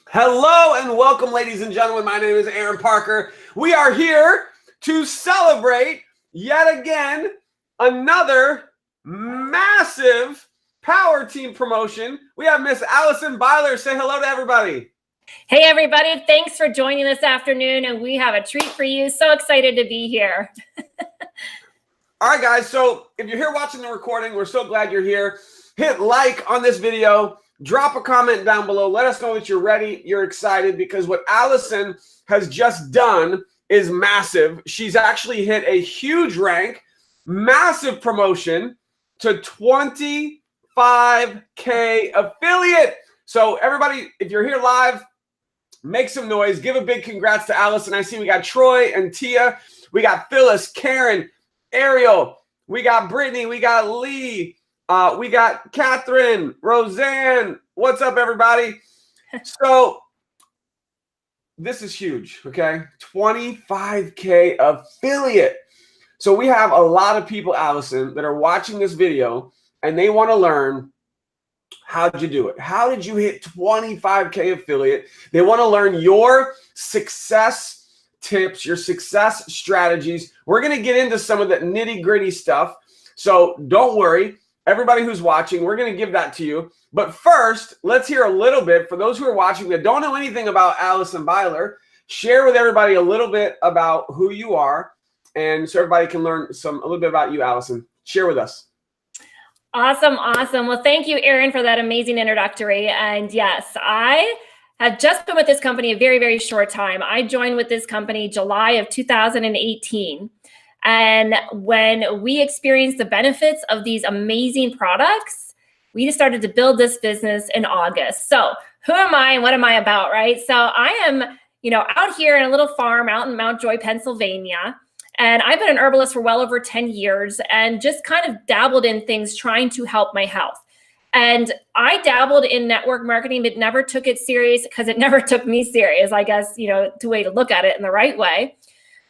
Hello and welcome, ladies and gentlemen. My name is Aaron Parker. We are here to celebrate yet again another massive power team promotion. We have Miss Alison Beiler. Say hello to everybody. Hey, everybody. Thanks for joining this afternoon, and we have a treat for you. So excited to be here. All right, guys. So if you're here watching the recording, we're so glad you're here. Hit like on this video. Drop a comment down below. Let us know that you're ready, you're excited, because what Alison has just done is massive. She's actually hit a huge rank, massive promotion to 25K affiliate. So everybody, if you're here live, make some noise. Give a big congrats to Alison. I see we got Troy and Tia. We got Phyllis, Karen, Ariel. We got Brittany. We got Lee. We got Catherine, Roseanne. What's up, everybody? So this is huge, okay? 25K affiliate. So we have a lot of people, Alison, that are watching this video, and they want to learn, how'd you do it? How did you hit 25K affiliate? They want to learn your success tips, your success strategies. We're going to get into some of the nitty-gritty stuff. So don't worry. Everybody who's watching, we're going to give that to you. But first, let's hear a little bit. For those who are watching that don't know anything about Alison Beiler, share with everybody a little bit about who you are, and so everybody can learn a little bit about you, Alison. Share with us. Awesome. Well, thank you, Aaron, for that amazing introductory. And yes, I have just been with this company a very, very short time. I joined with this company July of 2018. And when we experienced the benefits of these amazing products, we just started to build this business in August. So who am I and what am I about, right? So I am, out here in a little farm out in Mount Joy, Pennsylvania. And I've been an herbalist for well over 10 years and just kind of dabbled in things trying to help my health. And I dabbled in network marketing, but never took it serious because it never took me serious, I guess, the way to look at it in the right way.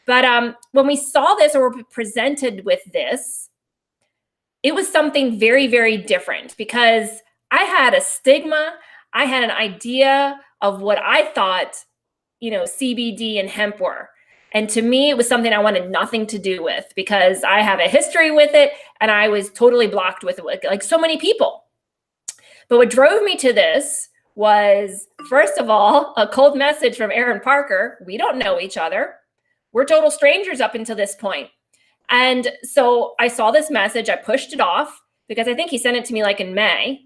But when we saw this or were presented with this, it was something very, very different because I had a stigma. I had an idea of what I thought, CBD and hemp were. And to me, it was something I wanted nothing to do with because I have a history with it and I was totally blocked with it, like so many people. But what drove me to this was, first of all, a cold message from Aaron Parker. We don't know each other. We're total strangers up until this point. And so I saw this message. I pushed it off because I think he sent it to me like in May.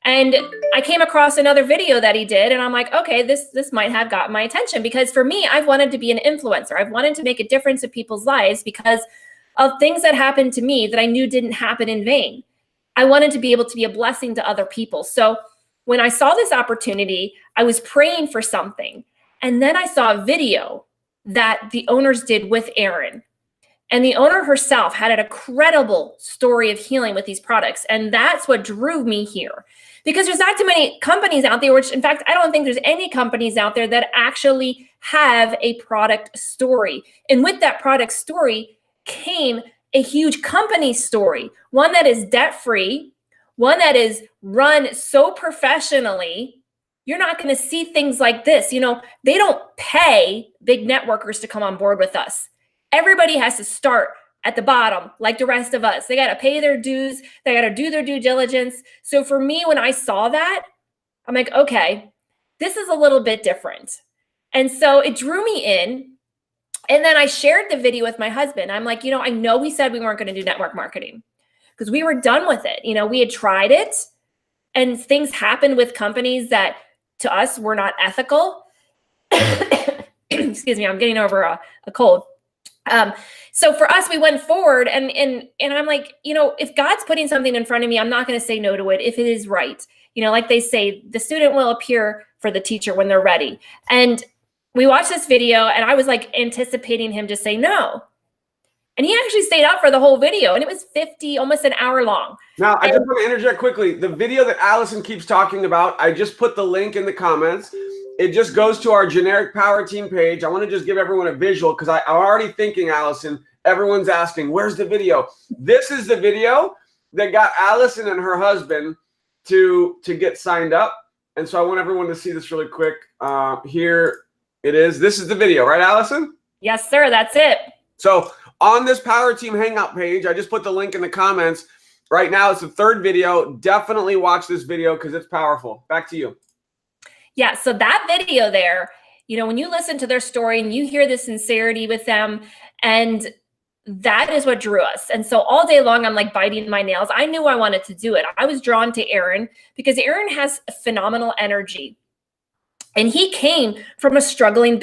And I came across another video that he did. And I'm like, okay, this might have gotten my attention because for me, I've wanted to be an influencer. I've wanted to make a difference in people's lives because of things that happened to me that I knew didn't happen in vain. I wanted to be able to be a blessing to other people. So when I saw this opportunity, I was praying for something. And then I saw a video that the owners did with Aaron. And the owner herself had an incredible story of healing with these products. And that's what drew me here. Because there's not too many companies out there, which in fact, I don't think there's any companies out there that actually have a product story. And with that product story came a huge company story, one that is debt-free, one that is run so professionally. You're not going to see things like this. They don't pay big networkers to come on board with us. Everybody has to start at the bottom, like the rest of us. They got to pay their dues. They got to do their due diligence. So for me, when I saw that, I'm like, okay, this is a little bit different. And so it drew me in. And then I shared the video with my husband. I'm like, I know we said we weren't going to do network marketing because we were done with it. We had tried it and things happened with companies that to us were not ethical. Excuse me, I'm getting over a cold. So for us, we went forward and I'm like, if God's putting something in front of me, I'm not going to say no to it if it is right. Like they say, the student will appear for the teacher when they're ready. And we watched this video and I was like anticipating him to say no. And he actually stayed up for the whole video and it was almost an hour long. Now, I just want to interject quickly. The video that Alison keeps talking about, I just put the link in the comments. It just goes to our generic power team page. I want to just give everyone a visual because I'm already thinking, Alison, everyone's asking, where's the video? This is the video that got Alison and her husband to get signed up. And so I want everyone to see this really quick. Here it is. This is the video, right, Allison? Yes, sir. That's it. So on this Power Team Hangout page, I just put the link in the comments. Right now, it's the third video. Definitely watch this video because it's powerful. Back to you. Yeah, so that video there, you know, when you listen to their story and you hear the sincerity with them, and that is what drew us. And so all day long, I'm like biting my nails. I knew I wanted to do it. I was drawn to Aaron because Aaron has phenomenal energy. And he came from a struggling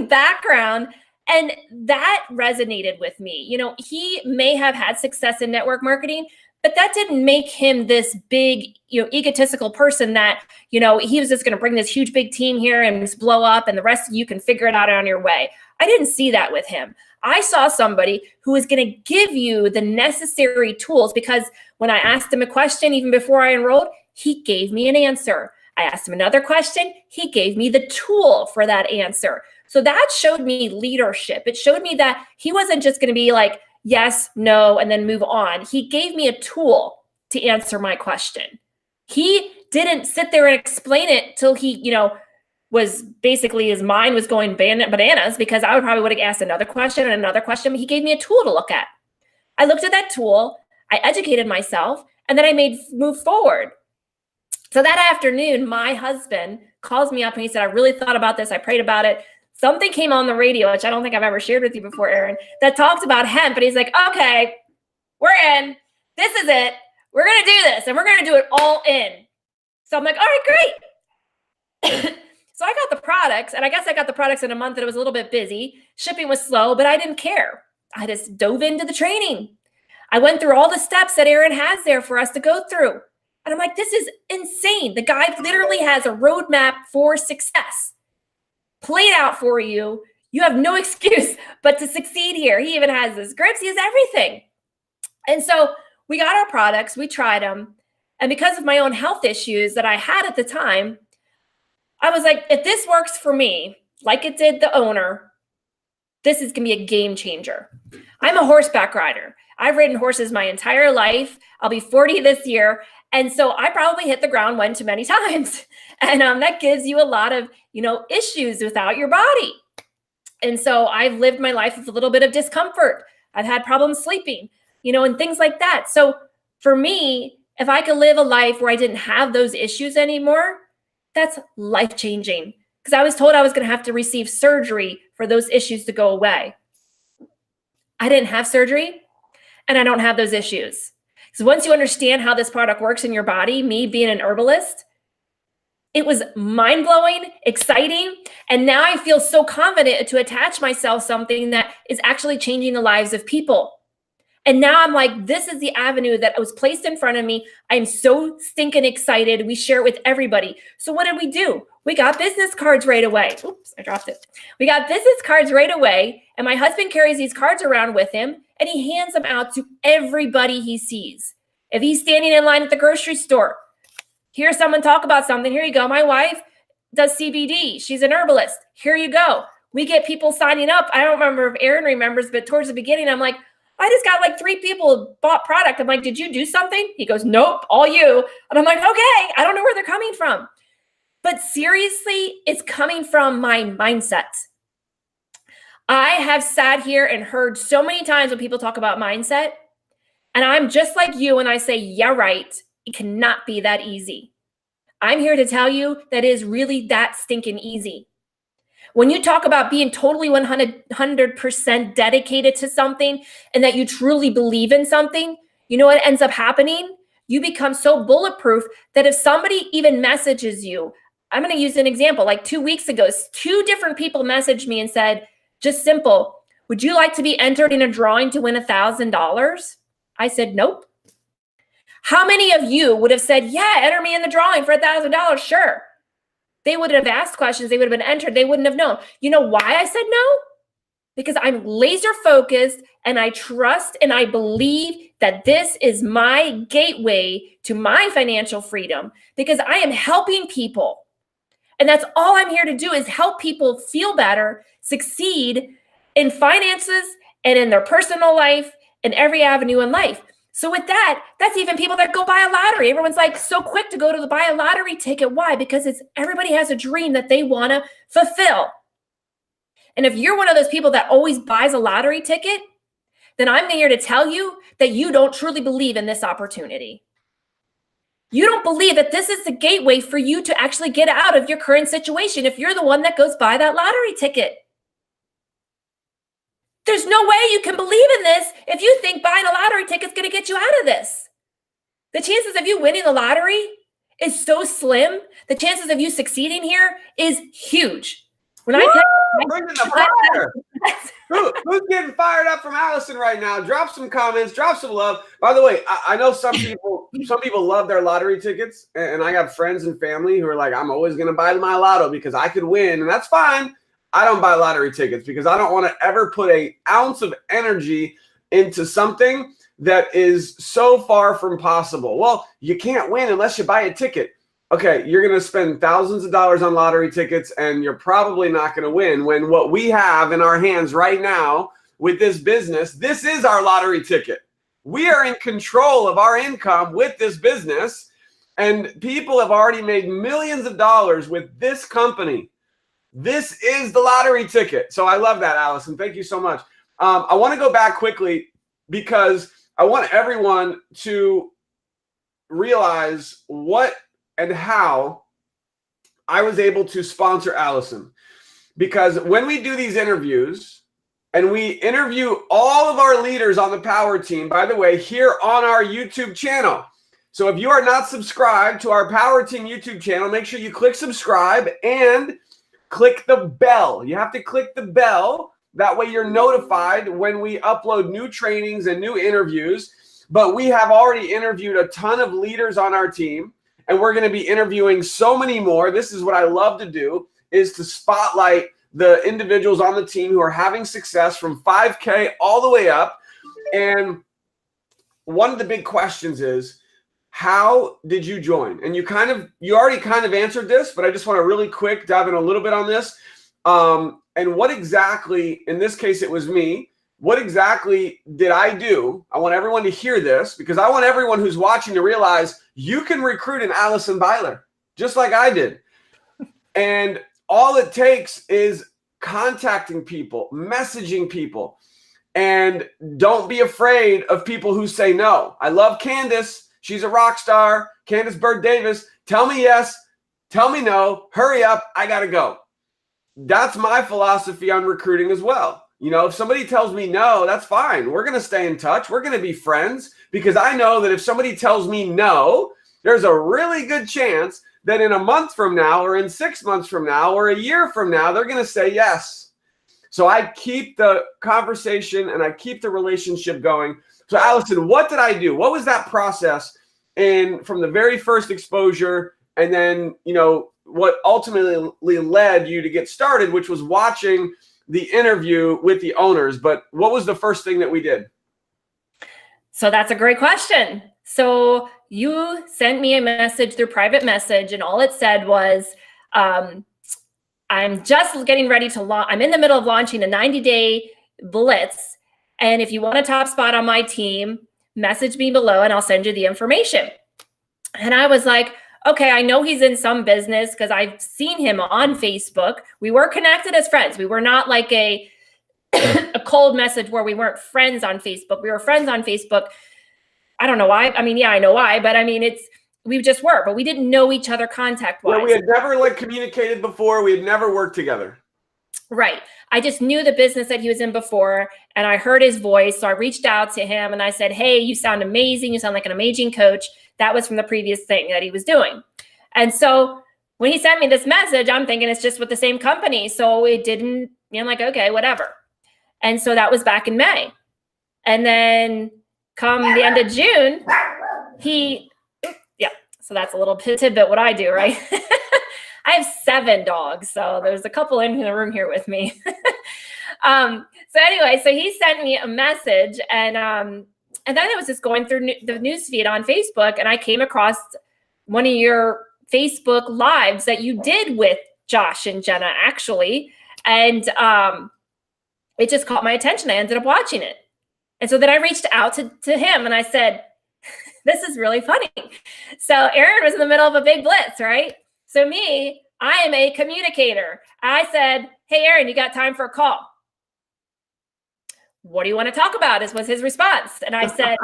background. And that resonated with me. You know, he may have had success in network marketing, but that didn't make him this big, you know, egotistical person that, you know, he was just going to bring this huge, big team here and just blow up and the rest of you can figure it out on your way. I didn't see that with him. I saw somebody who was going to give you the necessary tools, because when I asked him a question, even before I enrolled, he gave me an answer. I asked him another question. He gave me the tool for that answer. So that showed me leadership. It showed me that he wasn't just going to be like, yes, no, and then move on. He gave me a tool to answer my question. He didn't sit there and explain it till he, you know, was basically, his mind was going bananas, because I would have asked another question and another question, but he gave me a tool to look at. I looked at that tool, I educated myself, and then I move forward. So that afternoon, my husband calls me up and he said, I really thought about this. I prayed about it. Something came on the radio, which I don't think I've ever shared with you before, Aaron, that talks about hemp. But he's like, okay, we're in. This is it. We're going to do this, and we're going to do it all in. So I'm like, all right, great. So I got the products, and I guess I got the products in a month that it was a little bit busy. Shipping was slow, but I didn't care. I just dove into the training. I went through all the steps that Aaron has there for us to go through. And I'm like, this is insane. The guy literally has a roadmap for success played out for you. You have no excuse but to succeed here. He even has his grips. He has everything. And so we got our products. We tried them. And because of my own health issues that I had at the time, I was like, if this works for me, like it did the owner, this is going to be a game changer. I'm a horseback rider. I've ridden horses my entire life. I'll be 40 this year. And so I probably hit the ground one too many times. And that gives you a lot of, you know, issues without your body. And so I've lived my life with a little bit of discomfort. I've had problems sleeping, you know, and things like that. So for me, if I could live a life where I didn't have those issues anymore, that's life-changing. Because I was told I was going to have to receive surgery for those issues to go away. I didn't have surgery, and I don't have those issues. So once you understand how this product works in your body, me being an herbalist, it was mind-blowing, exciting, and now I feel so confident to attach myself something that is actually changing the lives of people. And now I'm like, this is the avenue that was placed in front of me. I'm so stinking excited. We share it with everybody. So what did we do? We got business cards right away. Oops, I dropped it. We got business cards right away. And my husband carries these cards around with him, and he hands them out to everybody he sees. If he's standing in line at the grocery store, hear someone talk about something. Here you go. My wife does CBD. She's an herbalist. Here you go. We get people signing up. I don't remember if Aaron remembers, but towards the beginning, I'm like, I just got like 3 people who bought product. I'm like, did you do something? He goes, nope, all you. And I'm like, okay, I don't know where they're coming from. But seriously, it's coming from my mindset. I have sat here and heard so many times when people talk about mindset, and I'm just like you when I say, yeah, right, it cannot be that easy. I'm here to tell you that it is really that stinking easy. When you talk about being totally 100% dedicated to something and that you truly believe in something, you know what ends up happening? You become so bulletproof that if somebody even messages you, I'm going to use an example. Like 2 weeks ago, 2 different people messaged me and said, just simple, would you like to be entered in a drawing to win $1,000? I said, nope. How many of you would have said, yeah, enter me in the drawing for $1,000? Sure. They would have asked questions. They would have been entered. They wouldn't have known. You know why I said no? Because I'm laser focused and I trust and I believe that this is my gateway to my financial freedom, because I am helping people. And that's all I'm here to do, is help people feel better, succeed in finances and in their personal life and every avenue in life. So with that, that's even people that go buy a lottery. Everyone's like so quick to go to buy a lottery ticket. Why? Because everybody has a dream that they want to fulfill. And if you're one of those people that always buys a lottery ticket, then I'm here to tell you that you don't truly believe in this opportunity. You don't believe that this is the gateway for you to actually get out of your current situation if you're the one that goes buy that lottery ticket. There's no way you can believe in this if you think buying a lottery ticket is going to get you out of this. The chances of you winning the lottery is so slim. The chances of you succeeding here is huge. When bringing the fire. Who's getting fired up from Alison right now? Drop some comments, drop some love. By the way, I know some people love their lottery tickets, and I got friends and family who are like, I'm always going to buy my lotto because I could win, and that's fine. I don't buy lottery tickets because I don't want to ever put an ounce of energy into something that is so far from possible. Well, you can't win unless you buy a ticket. Okay, you're going to spend thousands of dollars on lottery tickets and you're probably not going to win, when what we have in our hands right now with this business, this is our lottery ticket. We are in control of our income with this business, and people have already made millions of dollars with this company. This is the lottery ticket. So I love that, Alison. Thank you so much. I want to go back quickly because I want everyone to realize what and how I was able to sponsor Alison. Because when we do these interviews and we interview all of our leaders on the Power Team, by the way, here on our YouTube channel. So if you are not subscribed to our Power Team YouTube channel, make sure you click subscribe and click the bell. You have to click the bell. That way you're notified when we upload new trainings and new interviews. But we have already interviewed a ton of leaders on our team, and we're going to be interviewing so many more. This is what I love to do, is to spotlight the individuals on the team who are having success from 5K all the way up. And one of the big questions is, how did you join? And you already kind of answered this, but I just want to really quick dive in a little bit on this. And what exactly, in this case, it was me. What exactly did I do? I want everyone to hear this, because I want everyone who's watching to realize you can recruit an Alison Beiler, just like I did. And all it takes is contacting people, messaging people, and don't be afraid of people who say no. I love Candace. She's a rock star. Candace Bird Davis. Tell me yes. Tell me no. Hurry up. I got to go. That's my philosophy on recruiting as well. You know, if somebody tells me no, that's fine. We're going to stay in touch. We're going to be friends, because I know that if somebody tells me no, there's a really good chance that in a month from now, or in 6 months from now, or a year from now, they're going to say yes. So I keep the conversation and I keep the relationship going. So Alison, what did I do? What was that process from the very first exposure, and then, you know, what ultimately led you to get started, which was watching the interview with the owners? But what was the first thing that we did? So that's a great question. So you sent me a message through private message, and all it said was, I'm just getting ready to launch. I'm in the middle of launching a 90-day blitz. And if you want a top spot on my team, message me below and I'll send you the information. And I was like, okay, I know he's in some business because I've seen him on Facebook. We were connected as friends. We were not like a cold message where we weren't friends on Facebook. We were friends on Facebook. I don't know why. I mean, yeah, I know why, but I mean, we just were, but we didn't know each other contact-wise. Yeah, we had never communicated before. We had never worked together. Right. I just knew the business that he was in before, and I heard his voice. So I reached out to him and I said, hey, you sound amazing. You sound like an amazing coach. That was from the previous thing that he was doing. And so when he sent me this message, I'm thinking it's just with the same company. So it didn't, I'm like, okay, whatever. And so that was back in May. And then come the end of June, so that's a little tidbit what I do, right? I have 7 dogs, so there's a couple in the room here with me. So anyway, so he sent me a message, and then I was just going through the news feed on Facebook, and I came across one of your Facebook lives that you did with Josh and Jenna, actually, and it just caught my attention. I ended up watching it. And so then I reached out to him and I said, this is really funny. So Aaron was in the middle of a big blitz, right? So me, I am a communicator. I said, hey, Aaron, you got time for a call? What do you want to talk about? Was his response. And I said,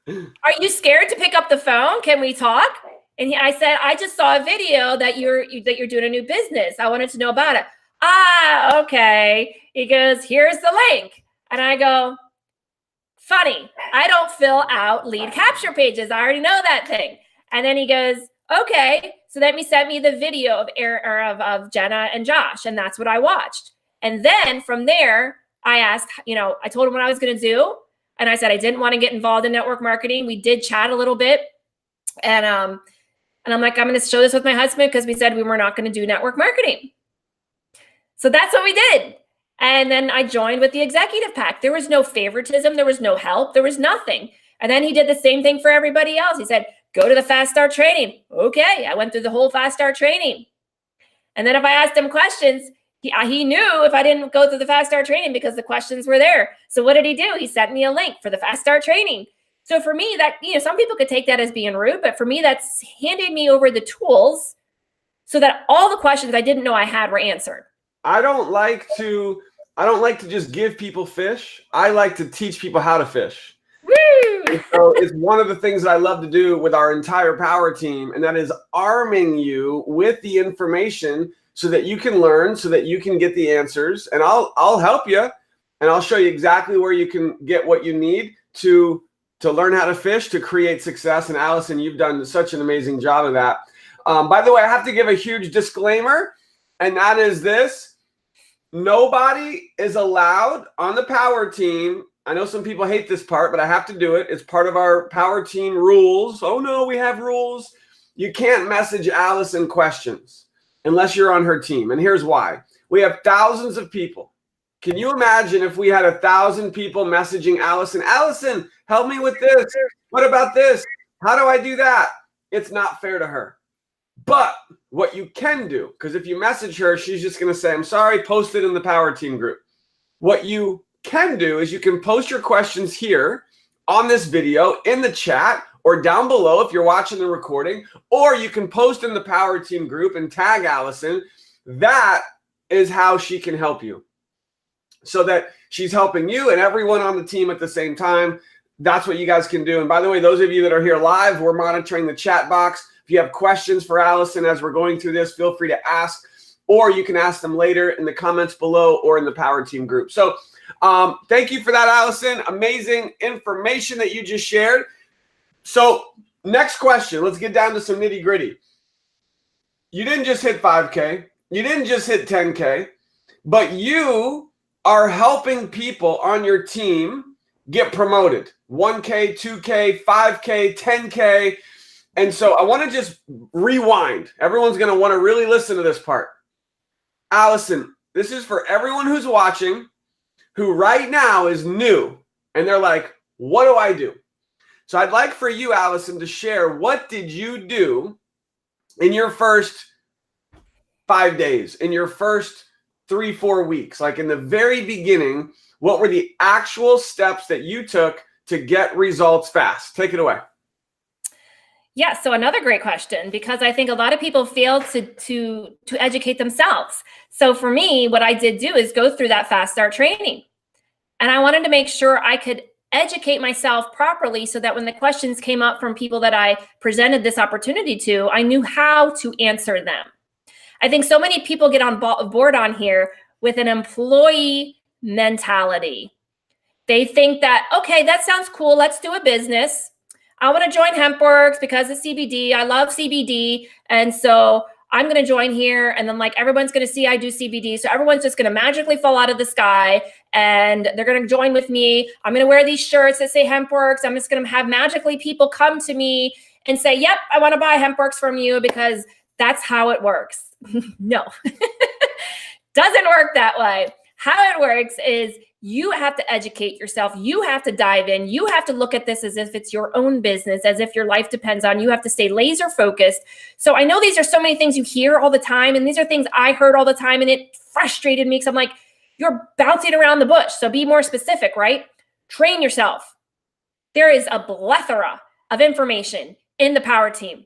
are you scared to pick up the phone? Can we talk? And I said, I just saw a video that you're doing a new business. I wanted to know about it. Ah, okay. He goes, here's the link. And I go, funny, I don't fill out lead capture pages. I already know that thing. And then he goes, okay. So then he sent me the video of Jenna and Josh. And that's what I watched. And then from there, I asked, I told him what I was going to do. And I said, I didn't want to get involved in network marketing. We did chat a little bit. And I'm like, I'm going to show this with my husband because we said we were not going to do network marketing. So that's what we did. And then I joined with the executive pack. There was no favoritism. There was no help. There was nothing. And then he did the same thing for everybody else. He said, go to the Fast Start training. Okay. I went through the whole Fast Start training. And then if I asked him questions, he knew if I didn't go through the Fast Start training because the questions were there. So what did he do? He sent me a link for the Fast Start training. So for me, that, some people could take that as being rude, but for me, that's handing me over the tools so that all the questions I didn't know I had were answered. I don't like to just give people fish. I like to teach people how to fish. Woo! So it's one of the things that I love to do with our entire power team, and that is arming you with the information so that you can learn, so that you can get the answers. And I'll help you, and I'll show you exactly where you can get what you need to learn how to fish, to create success. And Alison, you've done such an amazing job of that. By the way, I have to give a huge disclaimer, and that is this. Nobody is allowed on the power team. I know some people hate this part, but I have to do it. It's part of our power team rules. Oh no, we have rules. You can't message Alison questions unless you're on her team. And here's why. We have thousands of people. Can you imagine if we had 1,000 people messaging Alison, Alison, help me with this. What about this? How do I do that? It's not fair to her. But what you can do, because if you message her, she's just going to say, I'm sorry, post it in the power team group. What you can do is you can post your questions here on this video in the chat or down below if you're watching the recording, or you can post in the power team group and tag Alison. That is how she can help you, so that she's helping you and everyone on the team at the same time. That's what you guys can do. And by the way, those of you that are here live, we're monitoring the chat box. If you have questions for Alison as we're going through this, feel free to ask, or you can ask them later in the comments below or in the power team group. So thank you for that, Alison. Amazing information that you just shared. So next question, let's get down to some nitty gritty. You didn't just hit 5K. You didn't just hit 10K, but you are helping people on your team get promoted. 1K, 2K, 5K, 10K. And so I want to just rewind. Everyone's going to want to really listen to this part. Alison, this is for everyone who's watching, who right now is new, and they're like, what do I do? So I'd like for you, Alison, to share, what did you do in your first 5 days, in your first 3-4 weeks? Like in the very beginning, what were the actual steps that you took to get results fast? Take it away. Yeah, so another great question, because I think a lot of people fail to educate themselves. So for me, what I did do is go through that Fast Start training. And I wanted to make sure I could educate myself properly so that when the questions came up from people that I presented this opportunity to, I knew how to answer them. I think so many people get on board on here with an employee mentality. They think that, okay, that sounds cool. Let's do a business. I want to join HempWorks because of CBD. I love CBD. And so I'm going to join here. And then like everyone's going to see I do CBD. So everyone's just going to magically fall out of the sky and they're going to join with me. I'm going to wear these shirts that say HempWorks. I'm just going to have magically people come to me and say, yep, I want to buy HempWorks from you because that's how it works. No, doesn't work that way. How it works is you have to educate yourself. You have to dive in. You have to look at this as if it's your own business, as if your life depends on you. You have to stay laser focused. So I know these are so many things you hear all the time, and these are things I heard all the time, and it frustrated me because I'm like, you're bouncing around the bush. So be more specific, right? train yourself. There is a plethora of information in the Power Team.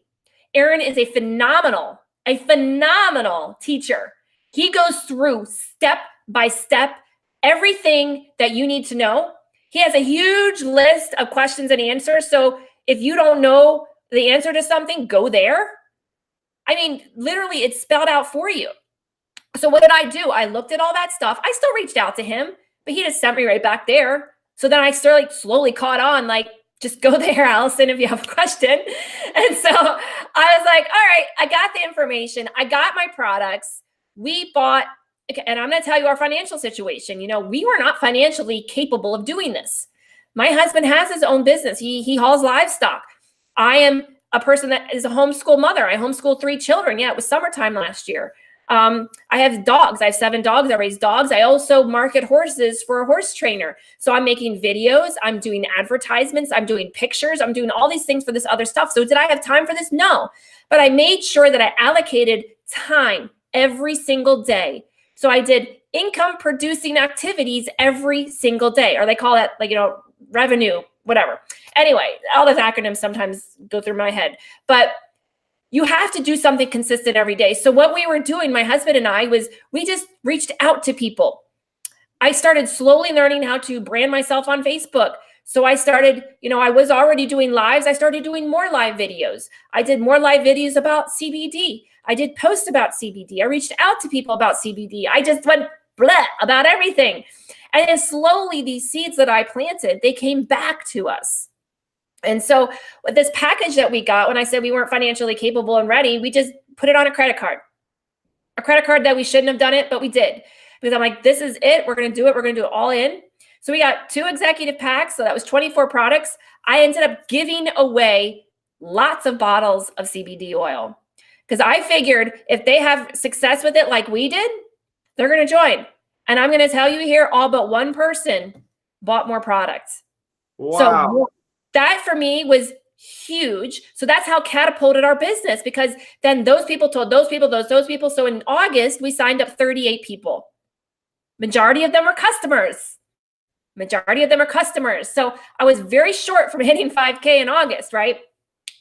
Aaron is a phenomenal teacher. He goes through step by step everything that you need to know. He has a huge list of questions and answers. So if you don't know the answer to something, go there. I mean, literally, it's spelled out for you. So what did I do? I looked at all that stuff. I still reached out to him, but he just sent me right back there. So then I slowly caught on, like, just go there, Alison, if you have a question. And so I was like, all right, I got the information. I got my products. We bought, and I'm going to tell you our financial situation. You know, we were not financially capable of doing this. My husband has his own business. He hauls livestock. I am a person that is a homeschool mother. I homeschooled 3 children. Yeah, it was summertime last year. I have dogs. I have 7 dogs. I raise dogs. I also market horses for a horse trainer. So I'm making videos. I'm doing advertisements. I'm doing pictures. I'm doing all these things for this other stuff. So did I have time for this? No. But I made sure that I allocated time every single day. So I did income producing activities every single day, or they call that, like, you know, revenue, whatever. Anyway, all those acronyms sometimes go through my head, but you have to do something consistent every day. So what we were doing, my husband and I, was we just reached out to people. I started slowly learning how to brand myself on Facebook. So I started, you know, I was already doing lives. I started doing more live videos. I did more live videos about CBD. I did posts about CBD. I reached out to people about CBD. I just went blah about everything. And then slowly these seeds that I planted, they came back to us. And so with this package that we got, when I said we weren't financially capable and ready, we just put it on a credit card that we shouldn't have done it, but we did, because I'm like, this is it. We're going to do it. We're going to do it all in. So we got 2 executive packs. So that was 24 products. I ended up giving away lots of bottles of CBD oil, because I figured if they have success with it like we did, they're going to join. And I'm going to tell you here, all but one person bought more products. Wow. So that for me was huge. So that's how catapulted our business, because then those people told those people, those people. So in August, we signed up 38 people. Majority of them were customers. So I was very short from hitting 5K in August, right?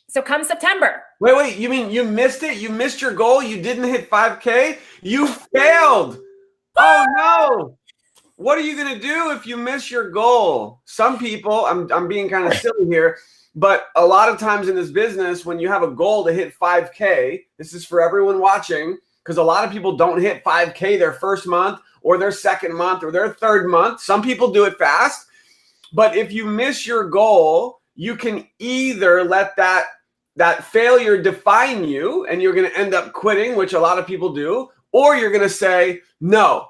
So come September. Wait, you mean you missed it? You missed your goal? You didn't hit 5K? You failed. Oh no. What are you going to do if you miss your goal? Some people, I'm being kind of silly here, but a lot of times in this business, when you have a goal to hit 5K, this is for everyone watching, because a lot of people don't hit 5K their first month or their second month or their third month. Some people do it fast, but if you miss your goal, you can either let that failure define you and you're going to end up quitting, which a lot of people do, or you're going to say, no,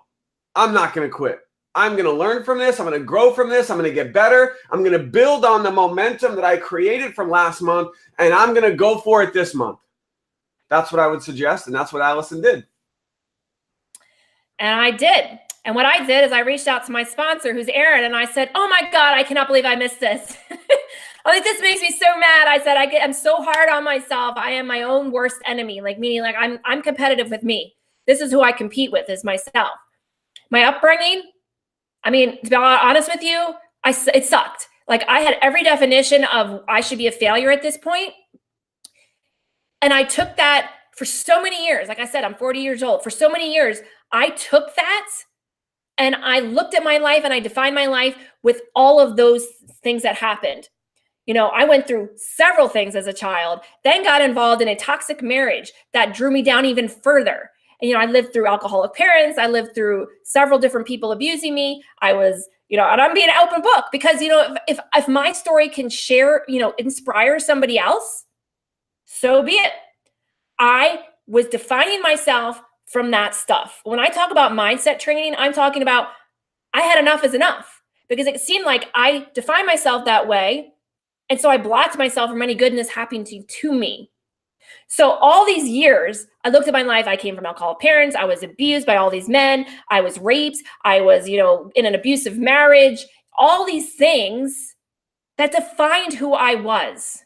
I'm not going to quit. I'm going to learn from this. I'm going to grow from this. I'm going to get better. I'm going to build on the momentum that I created from last month, and I'm going to go for it this month. That's what I would suggest, and that's what Alison did. And I did. And what I did is I reached out to my sponsor, who's Aaron, and I said, oh my God, I cannot believe I missed this. I'm like, this makes me so mad. I said, I'm so hard on myself. I am my own worst enemy. Like, meaning, like, I'm competitive with me. This is who I compete with, is myself. My upbringing, I mean, to be honest with you, it sucked. Like, I had every definition of I should be a failure at this point. And I took that for so many years. Like I said, I'm 40 years old. For so many years, I took that and I looked at my life and I defined my life with all of those things that happened. You know, I went through several things as a child, then got involved in a toxic marriage that drew me down even further. And, you know, I lived through alcoholic parents. I lived through several different people abusing me. I was, you know, and I'm being an open book because, you know, if my story can share, you know, inspire somebody else, so be it. I was defining myself from that stuff. When I talk about mindset training, I'm talking about I had enough is enough, because it seemed like I defined myself that way. And so I blocked myself from any goodness happening to me. So all these years, I looked at my life. I came from alcoholic parents. I was abused by all these men. I was raped. I was, you know, in an abusive marriage. All these things that defined who I was.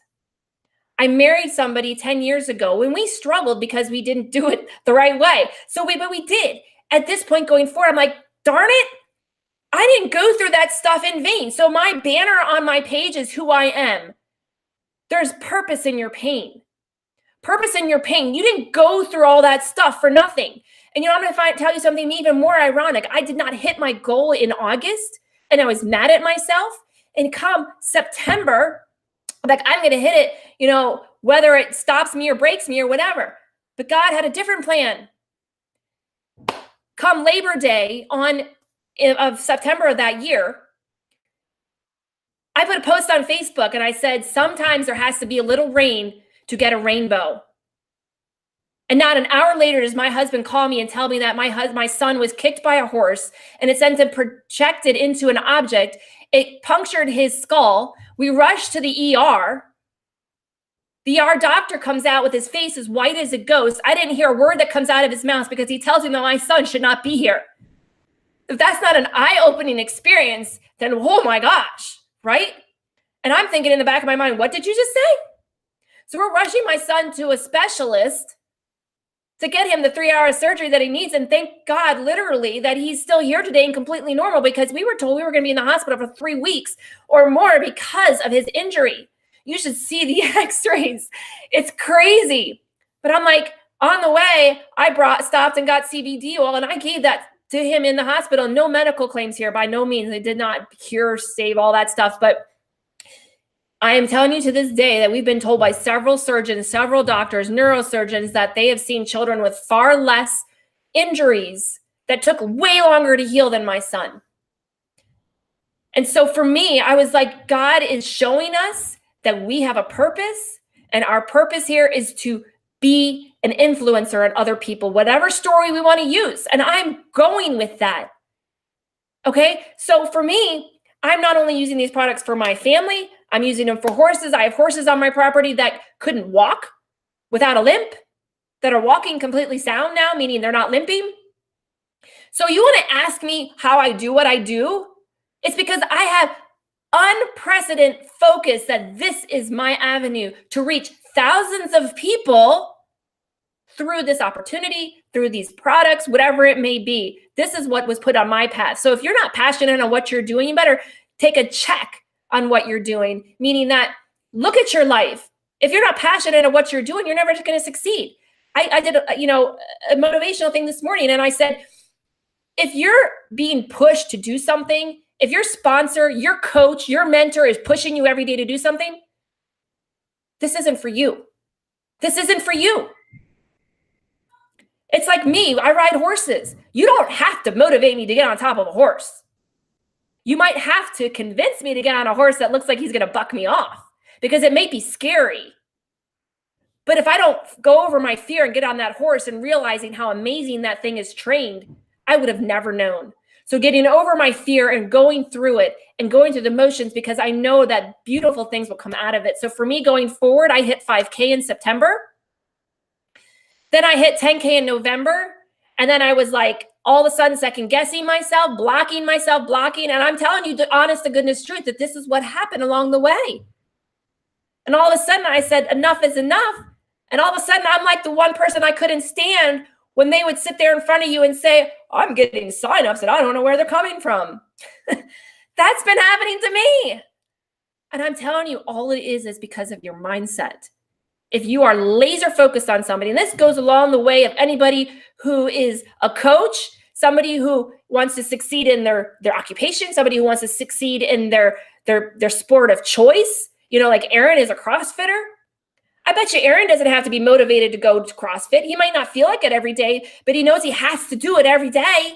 I married somebody 10 years ago when we struggled because we didn't do it the right way. But we did. At this point going forward, I'm like, darn it. I didn't go through that stuff in vain. So my banner on my page is who I am. There's purpose in your pain. Purpose in your pain. You didn't go through all that stuff for nothing. And I'm going to tell you something even more ironic. I did not hit my goal in August, and I was mad at myself. And come September, like I'm going to hit it, whether it stops me or breaks me or whatever. But God had a different plan. Come Labor Day of September of that year, I put a post on Facebook and I said, sometimes there has to be a little rain to get a rainbow. And not an hour later does my husband call me and tell me that my son was kicked by a horse and it sent him projected into an object. It punctured his skull. We rushed to the ER. The ER doctor comes out with his face as white as a ghost. I didn't hear a word that comes out of his mouth because he tells me that my son should not be here. If that's not an eye-opening experience, then oh my gosh, right? And I'm thinking in the back of my mind, what did you just say? So we're rushing my son to a specialist to get him the 3-hour surgery that he needs. And thank God, literally, that he's still here today and completely normal, because we were told we were going to be in the hospital for 3 weeks or more because of his injury. You should see the x-rays. It's crazy. But I'm like, on the way, I stopped and got CBD oil, and I gave that to him in the hospital. No medical claims here, by no means. They did not cure, save, all that stuff. But I am telling you to this day that we've been told by several surgeons, several doctors, neurosurgeons, that they have seen children with far less injuries that took way longer to heal than my son. And so for me, I was like, God is showing us that we have a purpose, and our purpose here is to be an influencer on other people, whatever story we want to use. And I'm going with that. Okay. So for me, I'm not only using these products for my family, I'm using them for horses. I have horses on my property that couldn't walk without a limp, that are walking completely sound now, meaning they're not limping. So you want to ask me how I do what I do? It's because I have unprecedented focus that this is my avenue to reach thousands of people through this opportunity, through these products, whatever it may be. This is what was put on my path. So if you're not passionate on what you're doing, you better take a check on what you're doing, meaning that look at your life. If you're not passionate on what you're doing, you're never going to succeed. I did a motivational thing this morning, and I said, if you're being pushed to do something, if your sponsor, your coach, your mentor is pushing you every day to do something, this isn't for you. This isn't for you. It's like me, I ride horses. You don't have to motivate me to get on top of a horse. You might have to convince me to get on a horse that looks like he's going to buck me off, because it may be scary. But if I don't go over my fear and get on that horse and realizing how amazing that thing is trained, I would have never known. So getting over my fear and going through it and going through the motions, because I know that beautiful things will come out of it. So for me going forward, I hit 5K in September. Then I hit 10K in November. And then I was like, all of a sudden second guessing myself, blocking. And I'm telling you the honest to goodness truth that this is what happened along the way. And all of a sudden I said, enough is enough. And all of a sudden I'm like the one person I couldn't stand when they would sit there in front of you and say, I'm getting signups and I don't know where they're coming from. That's been happening to me. And I'm telling you, all it is because of your mindset. If you are laser focused on somebody, and this goes along the way of anybody who is a coach, somebody who wants to succeed in their occupation, somebody who wants to succeed in their sport of choice, like Aaron is a CrossFitter. I bet you Aaron doesn't have to be motivated to go to CrossFit. He might not feel like it every day, but he knows he has to do it every day.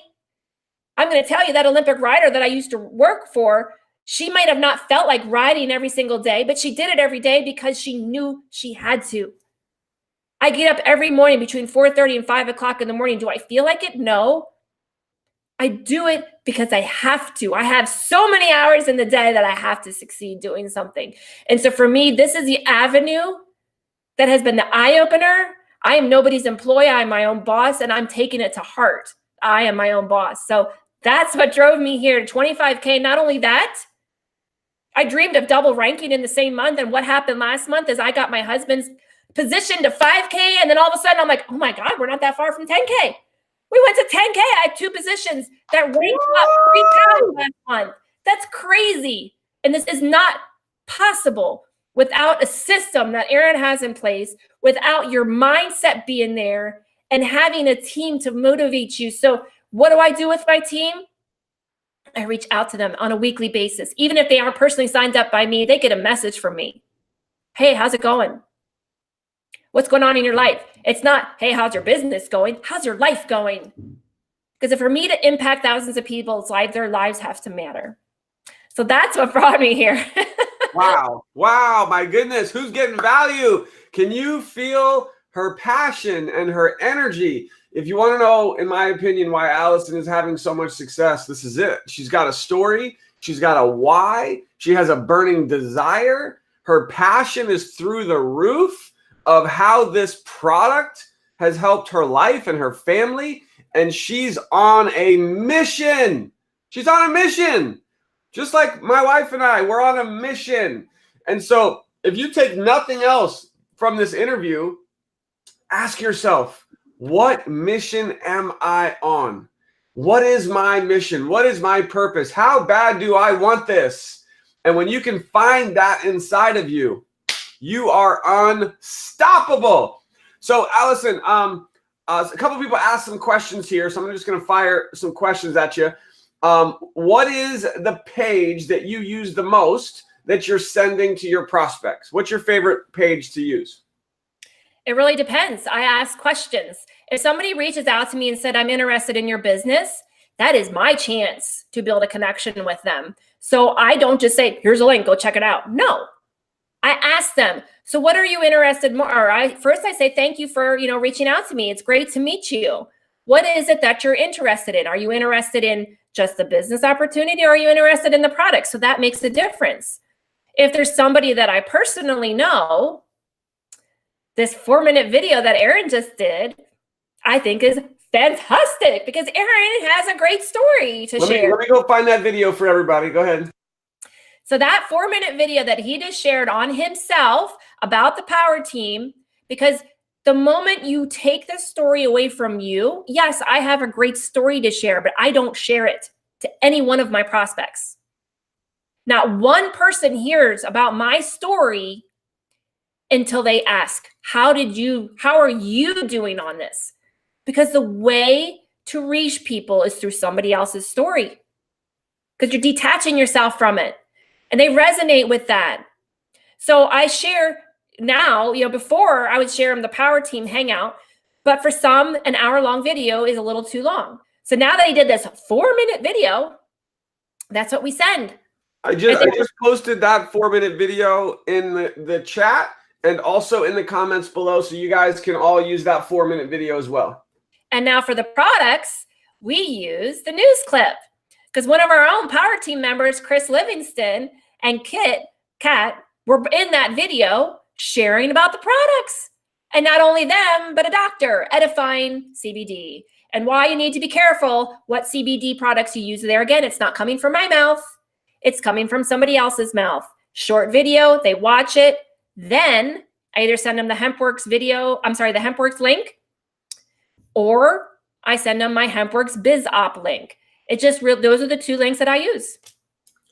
I'm going to tell you that Olympic rider that I used to work for, she might have not felt like riding every single day, but she did it every day because she knew she had to. I get up every morning between 4:30 and 5 o'clock in the morning. Do I feel like it? No. I do it because I have to. I have so many hours in the day that I have to succeed doing something. And so for me, this is the avenue that has been the eye-opener. I am nobody's employee. I'm my own boss, and I'm taking it to heart. I am my own boss. So that's what drove me here to 25K. Not only that, I dreamed of double ranking in the same month. And what happened last month is I got my husband's position to 5K. And then all of a sudden I'm like, oh my God, we're not that far from 10K. We went to 10K. I had 2 positions that ranked up 3 times last month. That's crazy. And this is not possible without a system that Aaron has in place, without your mindset being there and having a team to motivate you. So what do I do with my team? I reach out to them on a weekly basis. Even if they aren't personally signed up by me, they get a message from me. Hey, how's it going? What's going on in your life? It's not, hey, how's your business going? How's your life going? Because for me to impact thousands of people's lives, their lives have to matter. So that's what brought me here. Wow. Wow. My goodness. Who's getting value? Can you feel her passion and her energy? If you want to know, in my opinion, why Alison is having so much success, this is it. She's got a story. She's got a why. She has a burning desire. Her passion is through the roof of how this product has helped her life and her family. And she's on a mission. She's on a mission. Just like my wife and I, we're on a mission. And so if you take nothing else from this interview, ask yourself, what mission am I on? What is my mission? What is my purpose? How bad do I want this? And when you can find that inside of you, you are unstoppable. So Alison, a couple people asked some questions here, so I'm just going to fire some questions at you. What is the page that you use the most that you're sending to your prospects? What's your favorite page to use? It really depends. I ask questions. If somebody reaches out to me and said, I'm interested in your business, that is my chance to build a connection with them. So I don't just say, here's a link, go check it out. No, I ask them, so what are you interested in more? First I say, thank you for, reaching out to me. It's great to meet you. What is it that you're interested in? Are you interested in just the business opportunity, or are you interested in the product? So that makes a difference. If there's somebody that I personally know, this 4-minute video that Aaron just did, I think is fantastic because Aaron has a great story to share. Let me go find that video for everybody. Go ahead. So that 4-minute video that he just shared on himself about the power team, because the moment you take the story away from you, yes, I have a great story to share, but I don't share it to any one of my prospects. Not one person hears about my story until they ask, how are you doing on this? Because the way to reach people is through somebody else's story, because you're detaching yourself from it and they resonate with that. So I share now, before I would share them the power team hangout, but for some, an hour-long video is a little too long. So now that he did this 4-minute video, that's what we send. I just posted that 4-minute video in the chat and also in the comments below, so you guys can all use that 4-minute video as well. And now for the products, we use the news clip, because one of our own power team members, Chris Livingston and Kat, were in that video sharing about the products. And not only them, but a doctor, Edifying CBD, and why you need to be careful what CBD products you use there. Again, it's not coming from my mouth. It's coming from somebody else's mouth. Short video, they watch it. Then I either send them the the HempWorks link, or I send them my HempWorks BizOp link. Those are the 2 links that I use.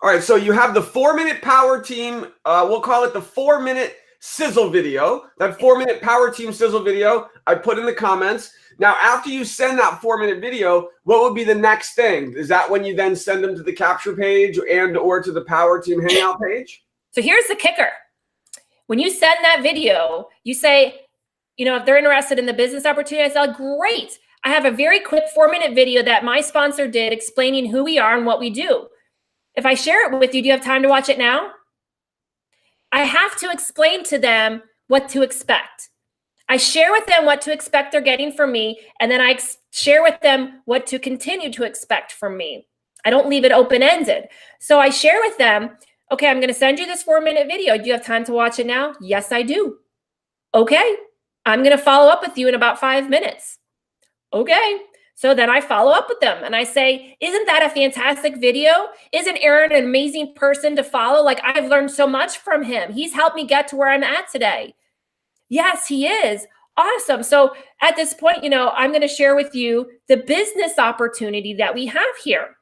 All right, so you have the 4-minute power team. We'll call it the 4-minute sizzle video. That 4-minute power team sizzle video I put in the comments. Now, after you send that 4-minute video, what would be the next thing? Is that when you then send them to the capture page or to the power team hangout page? So here's the kicker. When you send that video, you say, if they're interested in the business opportunity, I said, great. I have a very quick 4-minute video that my sponsor did explaining who we are and what we do. If I share it with you, do you have time to watch it now? I have to explain to them what to expect. I share with them what to expect they're getting from me, and then I share with them what to continue to expect from me. I don't leave it open-ended. So I share with them, okay, I'm going to send you this 4-minute video. Do you have time to watch it now? Yes, I do. Okay, I'm going to follow up with you in about 5 minutes. Okay. So then I follow up with them and I say, isn't that a fantastic video? Isn't Aaron an amazing person to follow? Like, I've learned so much from him. He's helped me get to where I'm at today. Yes, he is. Awesome. So at this point, I'm going to share with you the business opportunity that we have here.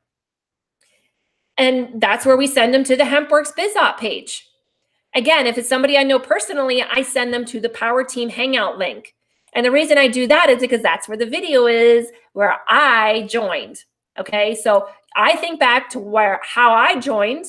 And that's where we send them to the HempWorks BizOp page. Again, if it's somebody I know personally, I send them to the Power Team Hangout link. And the reason I do that is because that's where the video is where I joined. Okay, so I think back to how I joined,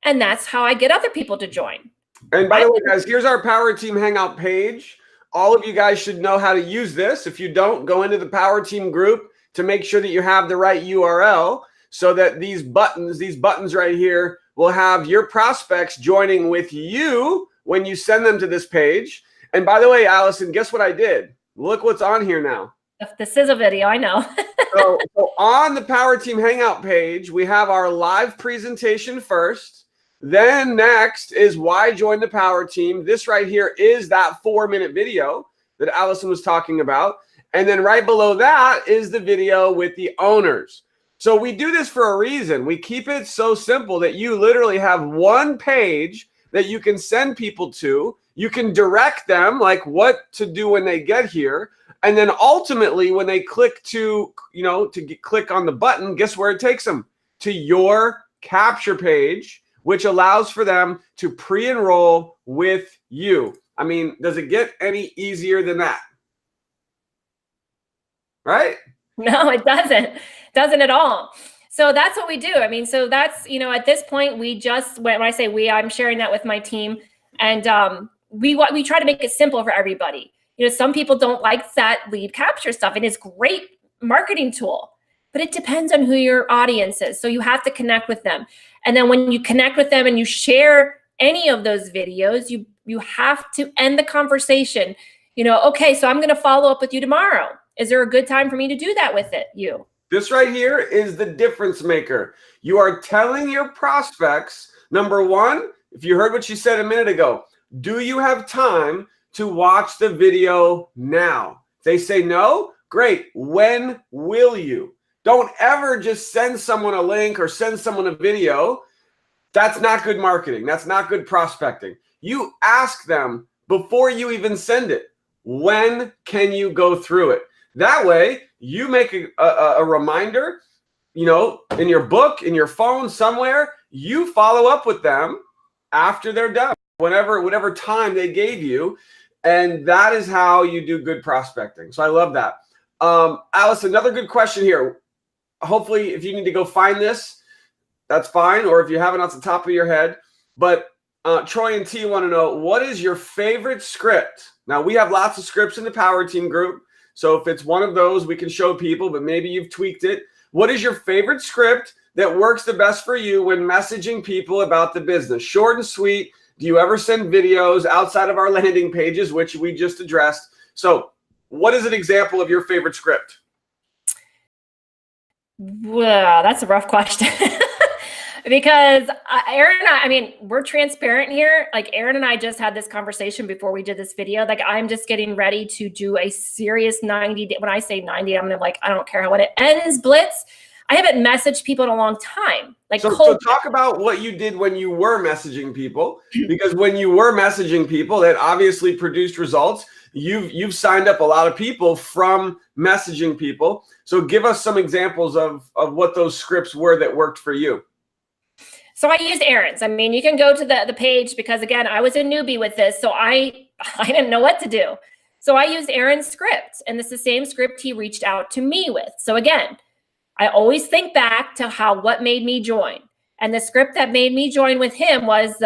and that's how I get other people to join. And by the way, guys, here's our Power Team Hangout page. All of you guys should know how to use this. If you don't, go into the Power Team group to make sure that you have the right URL so that these buttons right here will have your prospects joining with you when you send them to this page. And by the way, Allison, guess what I did? Look what's on here now. This is a video, I know. so on the Power Team Hangout page, we have our live presentation first. Then next is why join the Power Team. This right here is that 4-minute video that Allison was talking about. And then right below that is the video with the owners. So we do this for a reason. We keep it so simple that you literally have one page that you can send people to. You can direct them like what to do when they get here. And then ultimately when they click to click on the button, guess where it takes them? To your capture page, which allows for them to pre-enroll with you. I mean, does it get any easier than that? Right? No, it doesn't. Doesn't at all. So that's what we do. I mean, so that's, at this point, we just, when I say we, I'm sharing that with my team. And we try to make it simple for everybody. Some people don't like that lead capture stuff, and it's a great marketing tool, but it depends on who your audience is. So you have to connect with them. And then when you connect with them and you share any of those videos, you have to end the conversation. Okay, so I'm going to follow up with you tomorrow. Is there a good time for me to do that with you? This right here is the difference maker. You are telling your prospects, number one, if you heard what she said a minute ago, do you have time to watch the video now? If they say no, great. When will you? Don't ever just send someone a link or send someone a video. That's not good marketing. That's not good prospecting. You ask them before you even send it, when can you go through it? That way, you make a reminder, in your book, in your phone, somewhere. You follow up with them after they're done, whatever time they gave you. And that is how you do good prospecting. So I love that. Alice, another good question here. Hopefully, if you need to go find this, that's fine. Or if you have it off the top of your head. But Troy and T want to know, what is your favorite script? Now, we have lots of scripts in the Power Team group. So if it's one of those, we can show people, but maybe you've tweaked it. What is your favorite script that works the best for you when messaging people about the business? Short and sweet. Do you ever send videos outside of our landing pages, which we just addressed? So what is an example of your favorite script? Well, that's a rough question. Because Aaron and I mean, we're transparent here. Like Aaron and I just had this conversation before we did this video. Like I'm just getting ready to do a serious 90-day. When I say 90, I'm like, I don't care when it ends blitz. I haven't messaged people in a long time. So talk about what you did when you were messaging people, because when you were messaging people, that obviously produced results. You've signed up a lot of people from messaging people. So give us some examples of what those scripts were that worked for you. So I used Aaron's. I mean, you can go to the page because, again, I was a newbie with this, so I didn't know what to do. So I used Aaron's script, and it's the same script he reached out to me with. So again, I always think back to what made me join. And the script that made me join with him was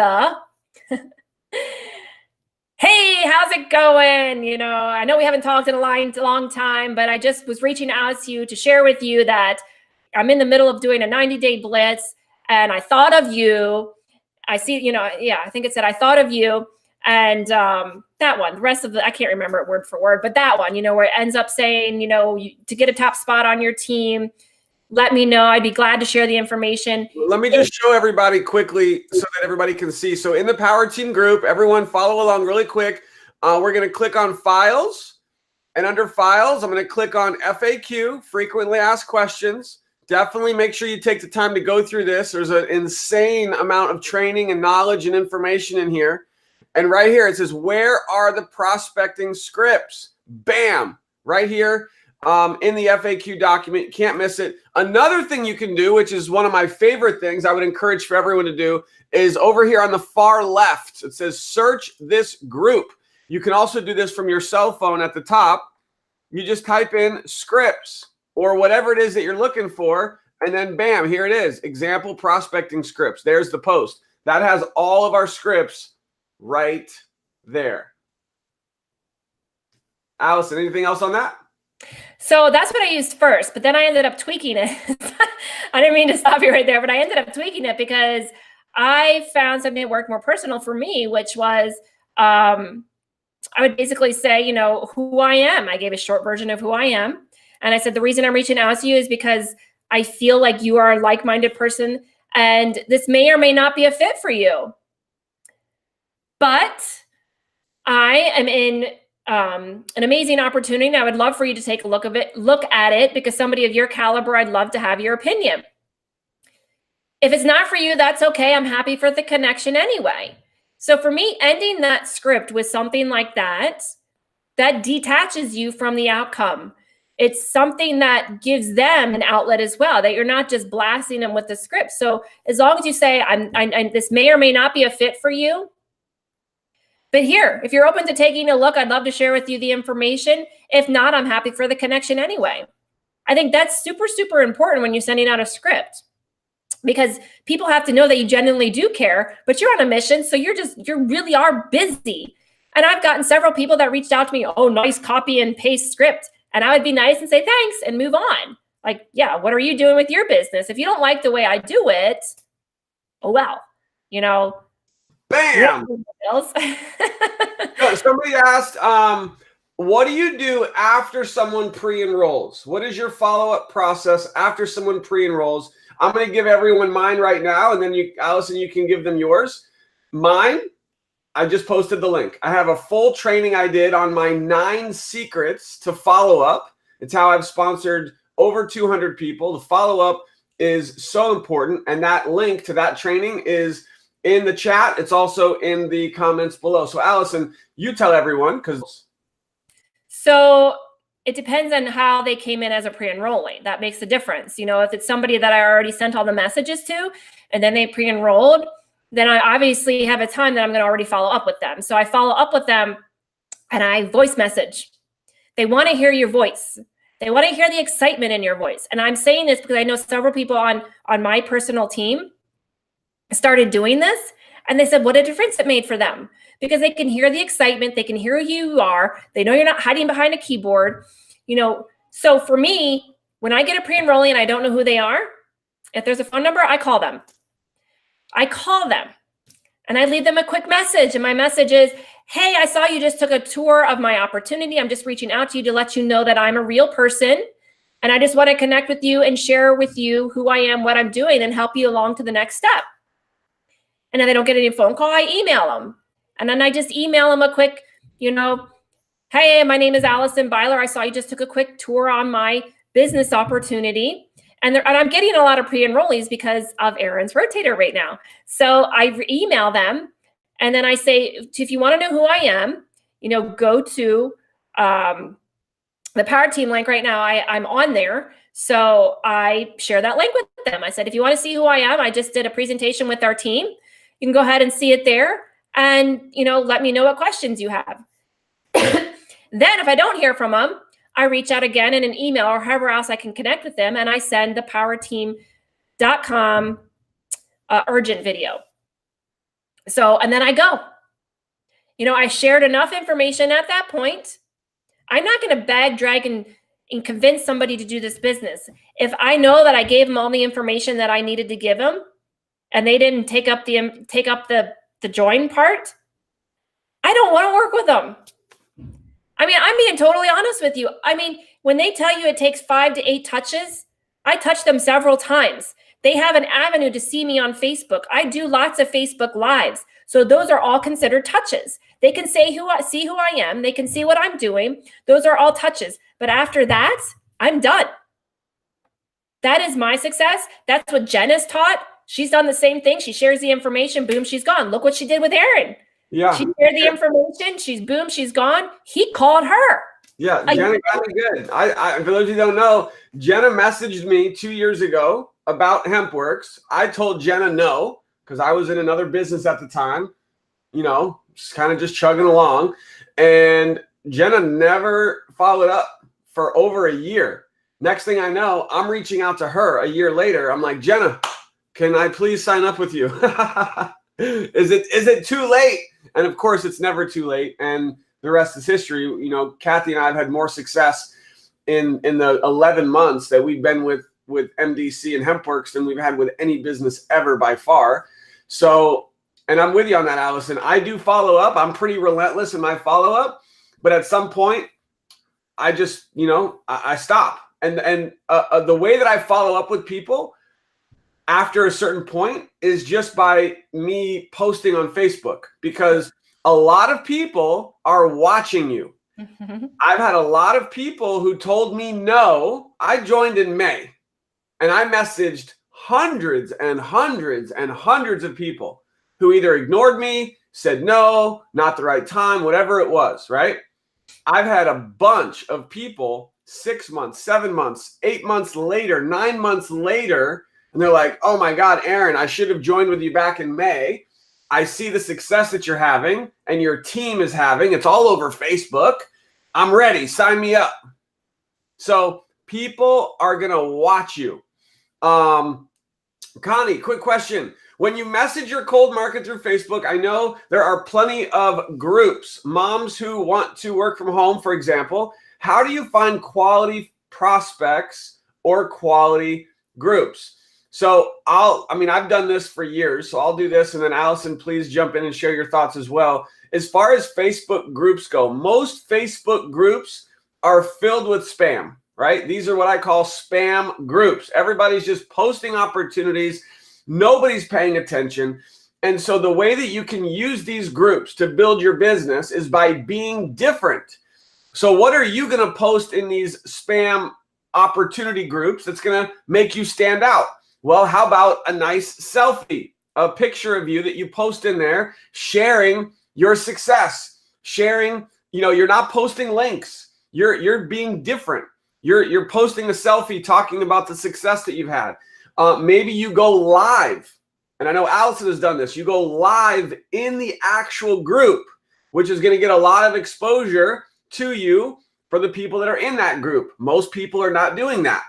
hey, how's it going? I know we haven't talked in a long time, but I just was reaching out to you to share with you that I'm in the middle of doing a 90-day blitz. And I thought of you. I see, I think it said, I thought of you. And that one, the rest of I can't remember it word for word, but that one, where it ends up saying, to get a top spot on your team, let me know. I'd be glad to share the information. Let me just show everybody quickly so that everybody can see. So in the Power Team group, everyone follow along really quick. We're going to click on Files. And under Files, I'm going to click on FAQ, Frequently Asked Questions. Definitely make sure you take the time to go through this. There's an insane amount of training and knowledge and information in here. And right here, it says, where are the prospecting scripts? Bam, right here in the FAQ document. Can't miss it. Another thing you can do, which is one of my favorite things I would encourage for everyone to do, is over here on the far left. It says, search this group. You can also do this from your cell phone at the top. You just type in scripts or whatever it is that you're looking for. And then bam, here it is. Example prospecting scripts. There's the post. That has all of our scripts right there. Allison, anything else on that? So that's what I used first, but then I ended up tweaking it. I didn't mean to stop you right there, but I ended up tweaking it because I found something that worked more personal for me, which was I would basically say, you know, who I am. I gave a short version of who I am. And I said, the reason I'm reaching out to you is because I feel like you are a like-minded person and this may or may not be a fit for you. But I am in an amazing opportunity. And I would love for you to take a look at it because somebody of your caliber, I'd love to have your opinion. If it's not for you, that's okay. I'm happy for the connection anyway. So for me, ending that script with something like that, that detaches you from the outcome. It's something that gives them an outlet as well, that you're not just blasting them with the script. So as long as you say, this may or may not be a fit for you, but here, if you're open to taking a look, I'd love to share with you the information. If not, I'm happy for the connection anyway. I think that's super, super important when you're sending out a script because people have to know that you genuinely do care, but you're on a mission. So you really are busy. And I've gotten several people that reached out to me, oh, nice copy and paste script. And I would be nice and say, thanks and move on. Like, yeah, what are you doing with your business? If you don't like the way I do it, oh, well, you know. Bam. Somebody asked, what do you do after someone pre-enrolls? What is your follow-up process after someone pre-enrolls? I'm going to give everyone mine right now. And then you, Allison, you can give them yours. Mine, I just posted the link. I have a full training I did on my 9 secrets to follow up. It's how I've sponsored over 200 people. The follow-up is so important. And that link to that training is in the chat. It's also in the comments below. So Allison, you tell everyone because. So it depends on how they came in as a pre-enrollee. That makes a difference. You know, if it's somebody that I already sent all the messages to and then they pre-enrolled, then I obviously have a time that I'm going to already follow up with them. So I follow up with them and I voice message. They want to hear your voice. They want to hear the excitement in your voice. And I'm saying this because I know several people on my personal team started doing this. And they said, what a difference it made for them. Because they can hear the excitement. They can hear who you are. They know you're not hiding behind a keyboard. You know, so for me, when I get a pre-enrollee and I don't know who they are, if there's a phone number, I call them. I call them and I leave them a quick message. And my message is, hey, I saw you just took a tour of my opportunity. I'm just reaching out to you to let you know that I'm a real person. And I just want to connect with you and share with you who I am, what I'm doing, and help you along to the next step. And then they don't get any phone call, I email them. And then I just email them a quick, you know, hey, my name is Alison Beiler. I saw you just took a quick tour on my business opportunity. And I'm getting a lot of pre-enrollees because of Aaron's rotator right now. So I email them and then I say, if you want to know who I am, you know, go to the Power Team link right now. I'm on there. So I share that link with them. I said, if you want to see who I am, I just did a presentation with our team. You can go ahead and see it there and, you know, let me know what questions you have. Then if I don't hear from them, I reach out again in an email or however else I can connect with them. And I send the powerteam.com urgent video. So, and then I go, you know, I shared enough information at that point. I'm not going to bag, drag, and convince somebody to do this business. If I know that I gave them all the information that I needed to give them and they didn't take up the join part, I don't want to work with them. I mean, I'm being totally honest with you. I mean, when they tell you it takes 5 to 8 touches, I touch them several times. They have an avenue to see me on Facebook. I do lots of Facebook Lives. So those are all considered touches. They can see who I am. They can see what I'm doing. Those are all touches. But after that, I'm done. That is my success. That's what Jen has taught. She's done the same thing. She shares the information. Boom, she's gone. Look what she did with Aaron. Yeah. She shared the information. She's gone. He called her. Yeah, Jenna got me good. I for those of you who don't know, Jenna messaged me 2 years ago about HempWorks. I told Jenna no, because I was in another business at the time, just kind of just chugging along. And Jenna never followed up for over a year. Next thing I know, I'm reaching out to her a year later. I'm like, Jenna, can I please sign up with you? Is it too late? And of course, it's never too late. And the rest is history. Kathy and I have had more success in the 11 months that we've been with MDC and HempWorks than we've had with any business ever by far. So, and I'm with you on that, Allison. I do follow up. I'm pretty relentless in my follow up, but at some point, I just, I stop. And the way that I follow up with people after a certain point is just by me posting on Facebook, because a lot of people are watching you. I've had a lot of people who told me no. I joined in May and I messaged hundreds and hundreds and hundreds of people who either ignored me, said no, not the right time, whatever it was, right? I've had a bunch of people 6 months, 7 months, 8 months later, 9 months later, and they're like, oh my God, Aaron, I should have joined with you back in May. I see the success that you're having and your team is having. It's all over Facebook. I'm ready. Sign me up. So people are going to watch you. Connie, quick question. When you message your cold market through Facebook, I know there are plenty of groups, moms who want to work from home, for example. How do you find quality prospects or quality groups? So I've done this for years, so I'll do this. And then Allison, please jump in and share your thoughts as well. As far as Facebook groups go, most Facebook groups are filled with spam, right? These are what I call spam groups. Everybody's just posting opportunities. Nobody's paying attention. And so the way that you can use these groups to build your business is by being different. So what are you going to post in these spam opportunity groups that's going to make you stand out? Well, how about a nice selfie, a picture of you that you post in there, sharing your success, sharing, you're not posting links. You're being different. You're posting a selfie talking about the success that you've had. Maybe you go live, and I know Alison has done this. You go live in the actual group, which is going to get a lot of exposure to you for the people that are in that group. Most people are not doing that.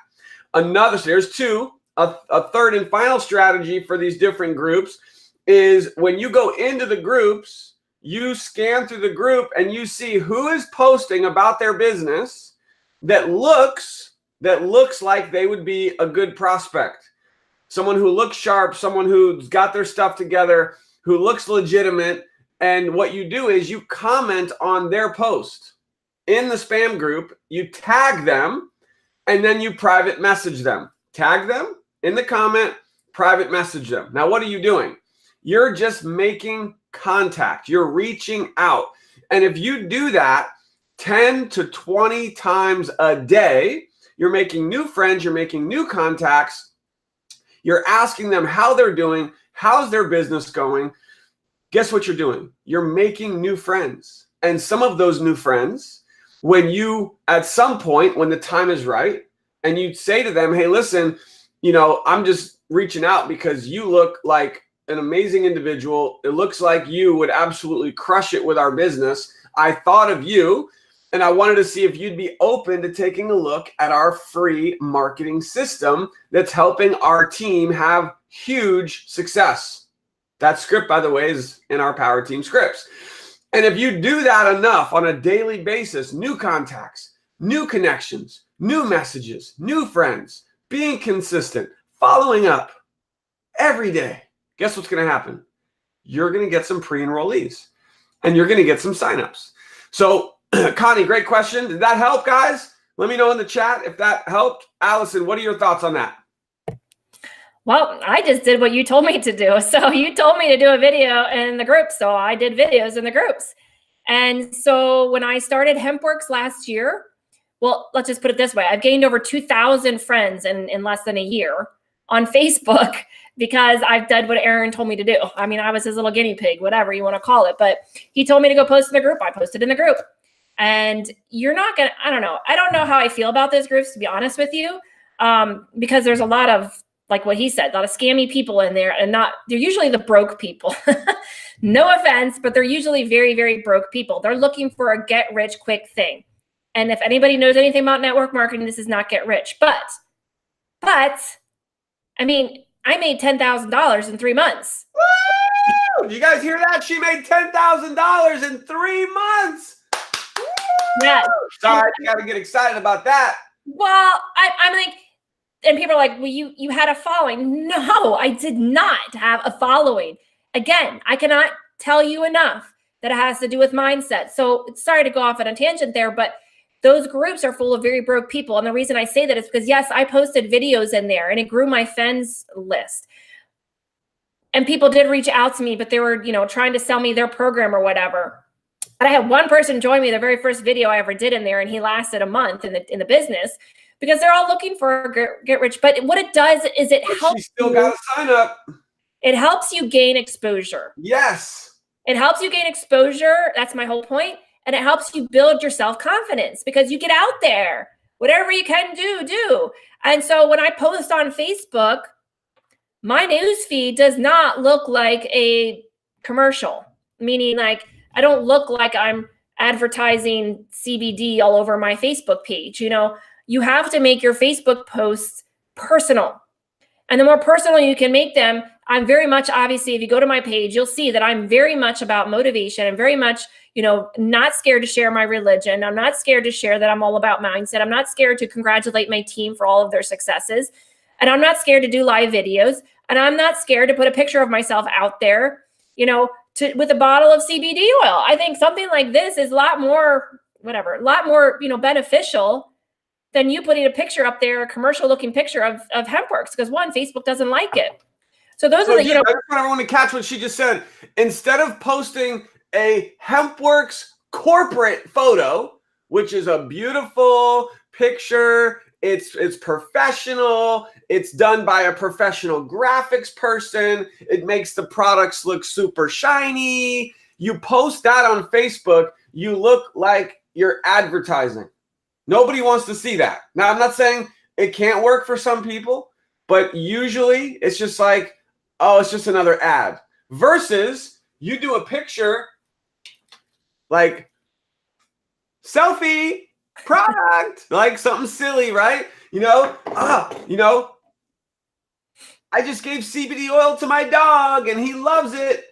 So there's two. A third and final strategy for these different groups is when you go into the groups, you scan through the group and you see who is posting about their business that looks like they would be a good prospect. Someone who looks sharp, someone who's got their stuff together, who looks legitimate. And what you do is you comment on their post in the spam group, you tag them, and then you private message them. Tag them in the comment, private message them. Now, what are you doing? You're just making contact. You're reaching out. And if you do that 10 to 20 times a day, you're making new friends, you're making new contacts, you're asking them how they're doing, how's their business going. Guess what you're doing? You're making new friends. And some of those new friends, when you, at some point, when the time is right, and you say to them, hey, listen, I'm just reaching out because you look like an amazing individual. It looks like you would absolutely crush it with our business. I thought of you, and I wanted to see if you'd be open to taking a look at our free marketing system that's helping our team have huge success. That script, by the way, is in our Power Team scripts. And if you do that enough on a daily basis, new contacts, new connections, new messages, new friends, being consistent, following up every day, guess what's going to happen? You're going to get some pre-enrollees and you're going to get some signups. So Connie, great question. Did that help, guys? Let me know in the chat if that helped. Allison, what are your thoughts on that? Well, I just did what you told me to do. So you told me to do a video in the group. So I did videos in the groups. And so when I started HempWorks last year, well, let's just put it this way. I've gained over 2,000 friends in less than a year on Facebook because I've done what Aaron told me to do. I mean, I was his little guinea pig, whatever you want to call it, but he told me to go post in the group. I posted in the group. And you're not going to, I don't know how I feel about those groups, to be honest with you, because there's a lot of, like what he said, a lot of scammy people in there, and they're usually the broke people. No offense, but they're usually very, very broke people. They're looking for a get rich quick thing. And if anybody knows anything about network marketing, this is not get rich. But I mean, I made $10,000 in 3 months. Woo! You guys hear that? She made $10,000 in 3 months. Yeah. Sorry, you got to get excited about that. Well, I'm like, and people are like, well, you had a following. No, I did not have a following. Again, I cannot tell you enough that it has to do with mindset. So sorry to go off on a tangent there, but those groups are full of very broke people. And the reason I say that is because, yes, I posted videos in there and it grew my friends list. And people did reach out to me, but they were, trying to sell me their program or whatever. And I had one person join me the very first video I ever did in there, and he lasted a month in the business because they're all looking for get rich. But what it does is it helps. You still got to sign up. It helps you gain exposure. Yes. It helps you gain exposure. That's my whole point. And it helps you build your self-confidence because you get out there. Whatever you can do. And so when I post on Facebook, my news feed does not look like a commercial, meaning like I don't look like I'm advertising CBD all over my Facebook page. You have to make your Facebook posts personal. And the more personal you can make them, I'm very much, obviously, if you go to my page, you'll see that I'm very much about motivation. I'm very much, not scared to share my religion. I'm not scared to share that I'm all about mindset. I'm not scared to congratulate my team for all of their successes. And I'm not scared to do live videos. And I'm not scared to put a picture of myself out there, with a bottle of CBD oil. I think something like this is a lot more beneficial than you putting a picture up there, a commercial looking picture of HempWorks, because one, Facebook doesn't like it. So those are the, I want to catch what she just said. Instead of posting a HempWorks corporate photo, which is a beautiful picture, it's professional, it's done by a professional graphics person, it makes the products look super shiny. You post that on Facebook, you look like you're advertising. Nobody wants to see that. Now, I'm not saying it can't work for some people, but usually it's just like, oh, it's just another ad. Versus you do a picture like selfie product, like something silly, right? I just gave CBD oil to my dog and he loves it,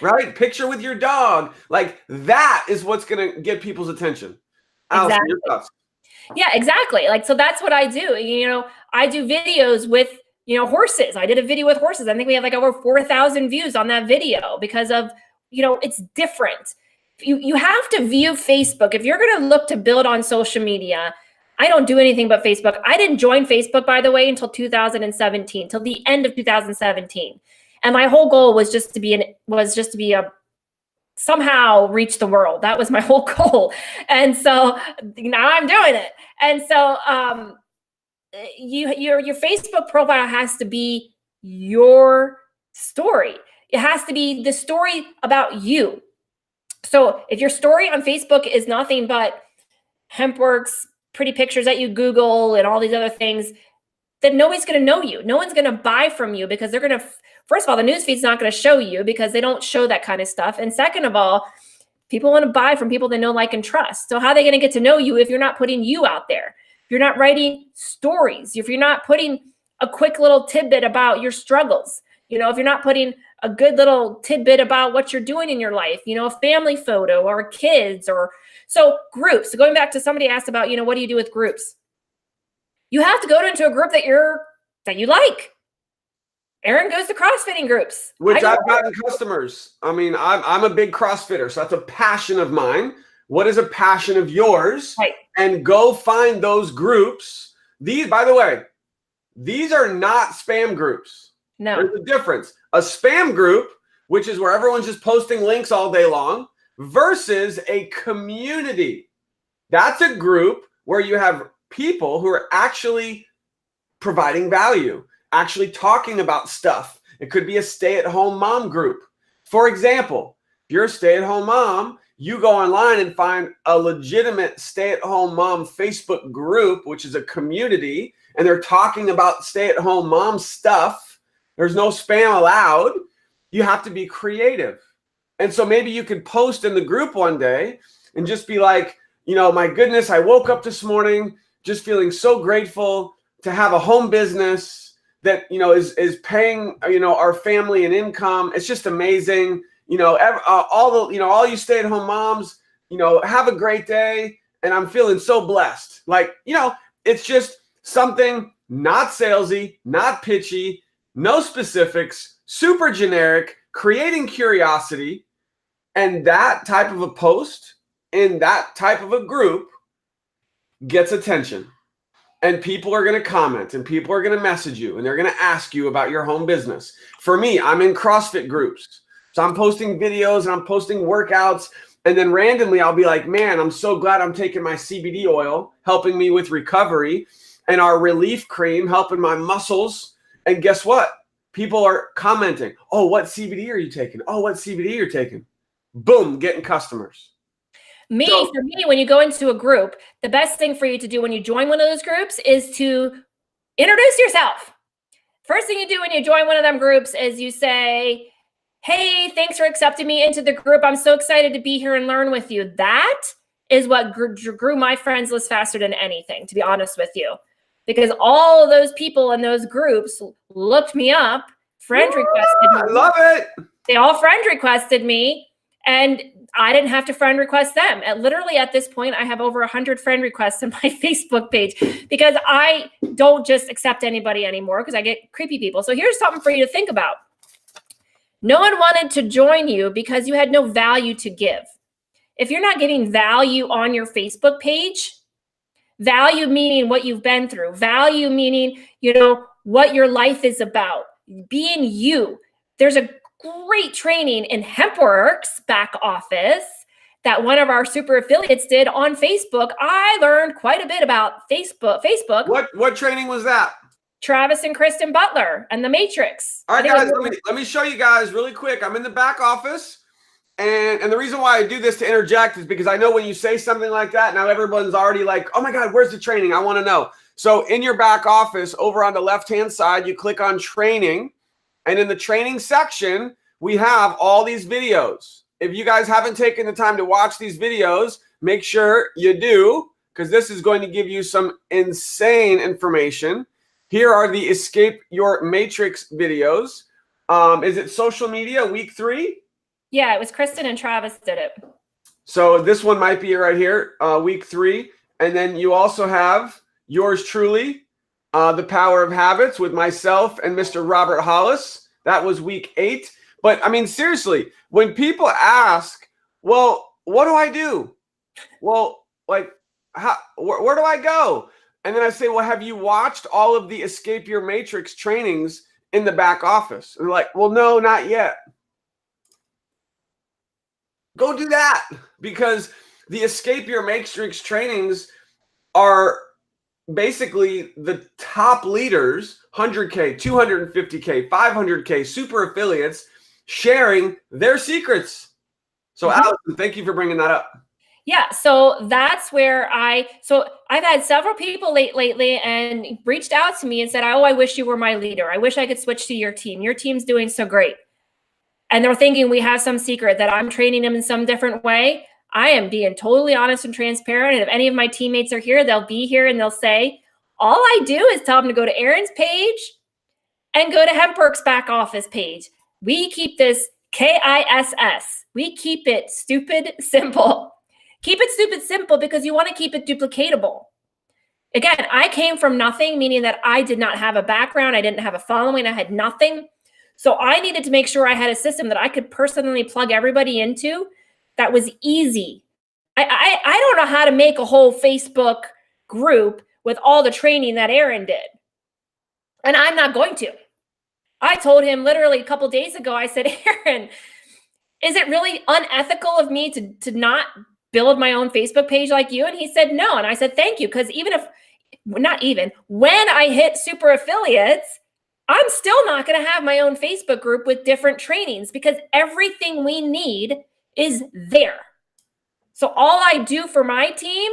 right? Picture with your dog. Like that is what's going to get people's attention. Alison, exactly. Your thoughts? Yeah, exactly. Like, so that's what I do. I do videos with, horses. I did a video with horses. I think we have like over 4,000 views on that video because of, it's different. You have to view Facebook. If you're going to look to build on social media, I don't do anything but Facebook. I didn't join Facebook, by the way, until 2017, till the end of 2017. And my whole goal was just to be somehow reach the world. That was my whole goal. And so now I'm doing it. And so your Facebook profile has to be your story. It has to be the story about you. So if your story on Facebook is nothing but HempWorks, pretty pictures that you Google and all these other things, then nobody's going to know you. No one's going to buy from you because they're going to, first of all, the newsfeed's not going to show you because they don't show that kind of stuff. And second of all, people want to buy from people they know, like, and trust. So how are they going to get to know you if you're not putting you out there? If you're not writing stories, if you're not putting a quick little tidbit about your struggles, if you're not putting a good little tidbit about what you're doing in your life, a family photo or kids so groups. So going back to somebody asked about, what do you do with groups? You have to go into a group that you like. Aaron goes to CrossFitting groups. Which I've gotten customers. I mean, I'm a big CrossFitter, so that's a passion of mine. What is a passion of yours? Right. And go find those groups. These, by the way, these are not spam groups. No. There's a difference. A spam group, which is where everyone's just posting links all day long, versus a community. That's a group where you have people who are actually providing value, actually talking about stuff, It could be a stay-at-home mom group. For example, if you're a stay-at-home mom, you go online and find a legitimate stay-at-home mom Facebook group, which is a community, and they're talking about stay-at-home mom stuff. There's no spam allowed. You have to be creative. And so maybe you could post in the group one day and just be like, you know, my goodness, I woke up this morning just feeling so grateful to have a home business that, you know, is paying, you know, our family an income. It's just amazing. You know, all you stay-at-home moms, you know, have a great day. And I'm feeling so blessed. Like, you know, it's just something not salesy, not pitchy, no specifics, super generic, creating curiosity. And that type of a post in that type of a group gets attention. And people are going to comment and people are going to message you and they're going to ask you about your home business. For me, I'm in CrossFit groups. So I'm posting videos and I'm posting workouts. And then randomly I'll be like, man, I'm so glad I'm taking my CBD oil, helping me with recovery, and our relief cream, helping my muscles. And guess what? People are commenting, oh, what CBD are you taking? Oh, what CBD you're taking? Boom, getting customers. For me, when you go into a group, the best thing for you to do when you join one of those groups is to introduce yourself. First thing you do when you join one of them groups is you say, hey, thanks for accepting me into the group. I'm so excited to be here and learn with you. That is what grew my friends list faster than anything, to be honest with you. Because all of those people in those groups looked me up, friend requested me. I love it. They all friend requested me. And I didn't have to friend request them. Literally at this point, I have over 100 friend requests on my Facebook page because I don't just accept anybody anymore because I get creepy people. So here's something for you to think about. No one wanted to join you because you had no value to give. If you're not getting value on your Facebook page, value meaning what you've been through, value meaning, you know, what your life is about, being you. There's a great training in HempWorks back office that one of our super affiliates did on Facebook. I learned quite a bit about Facebook. What training was that? Travis and Kristen Butler and the Matrix. All right, guys, let me show you guys really quick. I'm in the back office. And the reason why I do this to interject is because I know when you say something like that, now everyone's already like, oh my God, where's the training? I want to know. So in your back office, over on the left-hand side, you click on training. And in the training section, we have all these videos. If you guys haven't taken the time to watch these videos, make sure you do, because this is going to give you some insane information. Here are the Escape Your Matrix videos. Is it social media week 3? Yeah, it was Kristen and Travis did it. So this one might be right here, week 3. And then you also have yours truly, The Power of Habits with myself and Mr. Robert Hollis. That was week 8. But I mean, seriously, when people ask, well, what do I do? Well, like, where do I go? And then I say, well, have you watched all of the Escape Your Matrix trainings in the back office? And they're like, well, no, not yet. Go do that, because the Escape Your Matrix trainings are basically the top leaders, 100K, 250K, 500K, super affiliates sharing their secrets. So Alison, thank you for bringing that up. Yeah, so that's where I've had several people lately and reached out to me and said, oh, I wish you were my leader. I wish I could switch to your team. Your team's doing so great. And they're thinking we have some secret that I'm training them in some different way. I am being totally honest and transparent. And if any of my teammates are here, they'll be here and they'll say, all I do is tell them to go to Erin's page and go to HempWorks back office page. We keep this KISS. We keep it stupid simple. Keep it stupid simple because you want to keep it duplicatable. Again, I came from nothing, meaning that I did not have a background. I didn't have a following. I had nothing. So I needed to make sure I had a system that I could personally plug everybody into that was easy. I don't know how to make a whole Facebook group with all the training that Erin did. And I'm not going to. I told him literally a couple days ago, I said, Erin, is it really unethical of me to not build my own Facebook page like you? And he said, no. And I said, thank you. Because when I hit super affiliates, I'm still not going to have my own Facebook group with different trainings because everything we need is there. So all I do for my team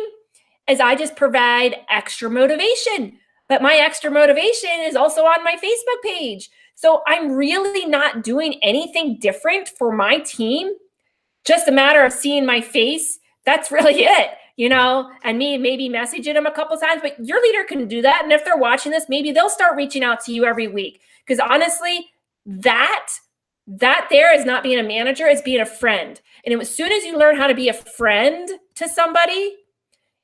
is I just provide extra motivation. But my extra motivation is also on my Facebook page. So I'm really not doing anything different for my team. Just a matter of seeing my face. That's really it, and me maybe messaging them a couple times, but your leader can do that. And if they're watching this, maybe they'll start reaching out to you every week. Because honestly, that there is not being a manager, it's being a friend. And as soon as you learn how to be a friend to somebody,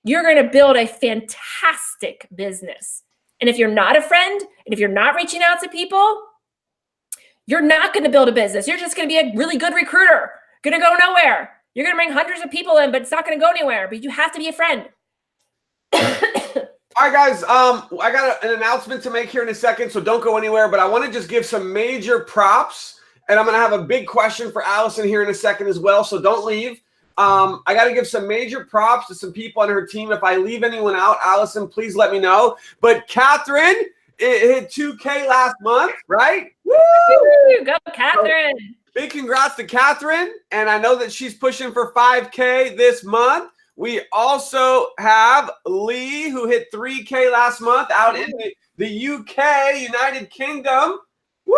you're going to build a fantastic business. And if you're not a friend, and if you're not reaching out to people, you're not going to build a business. You're just going to be a really good recruiter, going to go nowhere. You're going to bring hundreds of people in, but it's not going to go anywhere. But you have to be a friend. All right, guys. I got an announcement to make here in a second, so don't go anywhere. But I want to just give some major props, and I'm going to have a big question for Alison here in a second as well. So don't leave. I got to give some major props to some people on her team. If I leave anyone out, Alison, please let me know. But Catherine, it hit 2K last month, right? Woo! Go, Catherine. So, big congrats to Catherine. And I know that she's pushing for 5K this month. We also have Lee, who hit 3K last month out in the UK, United Kingdom. Woo!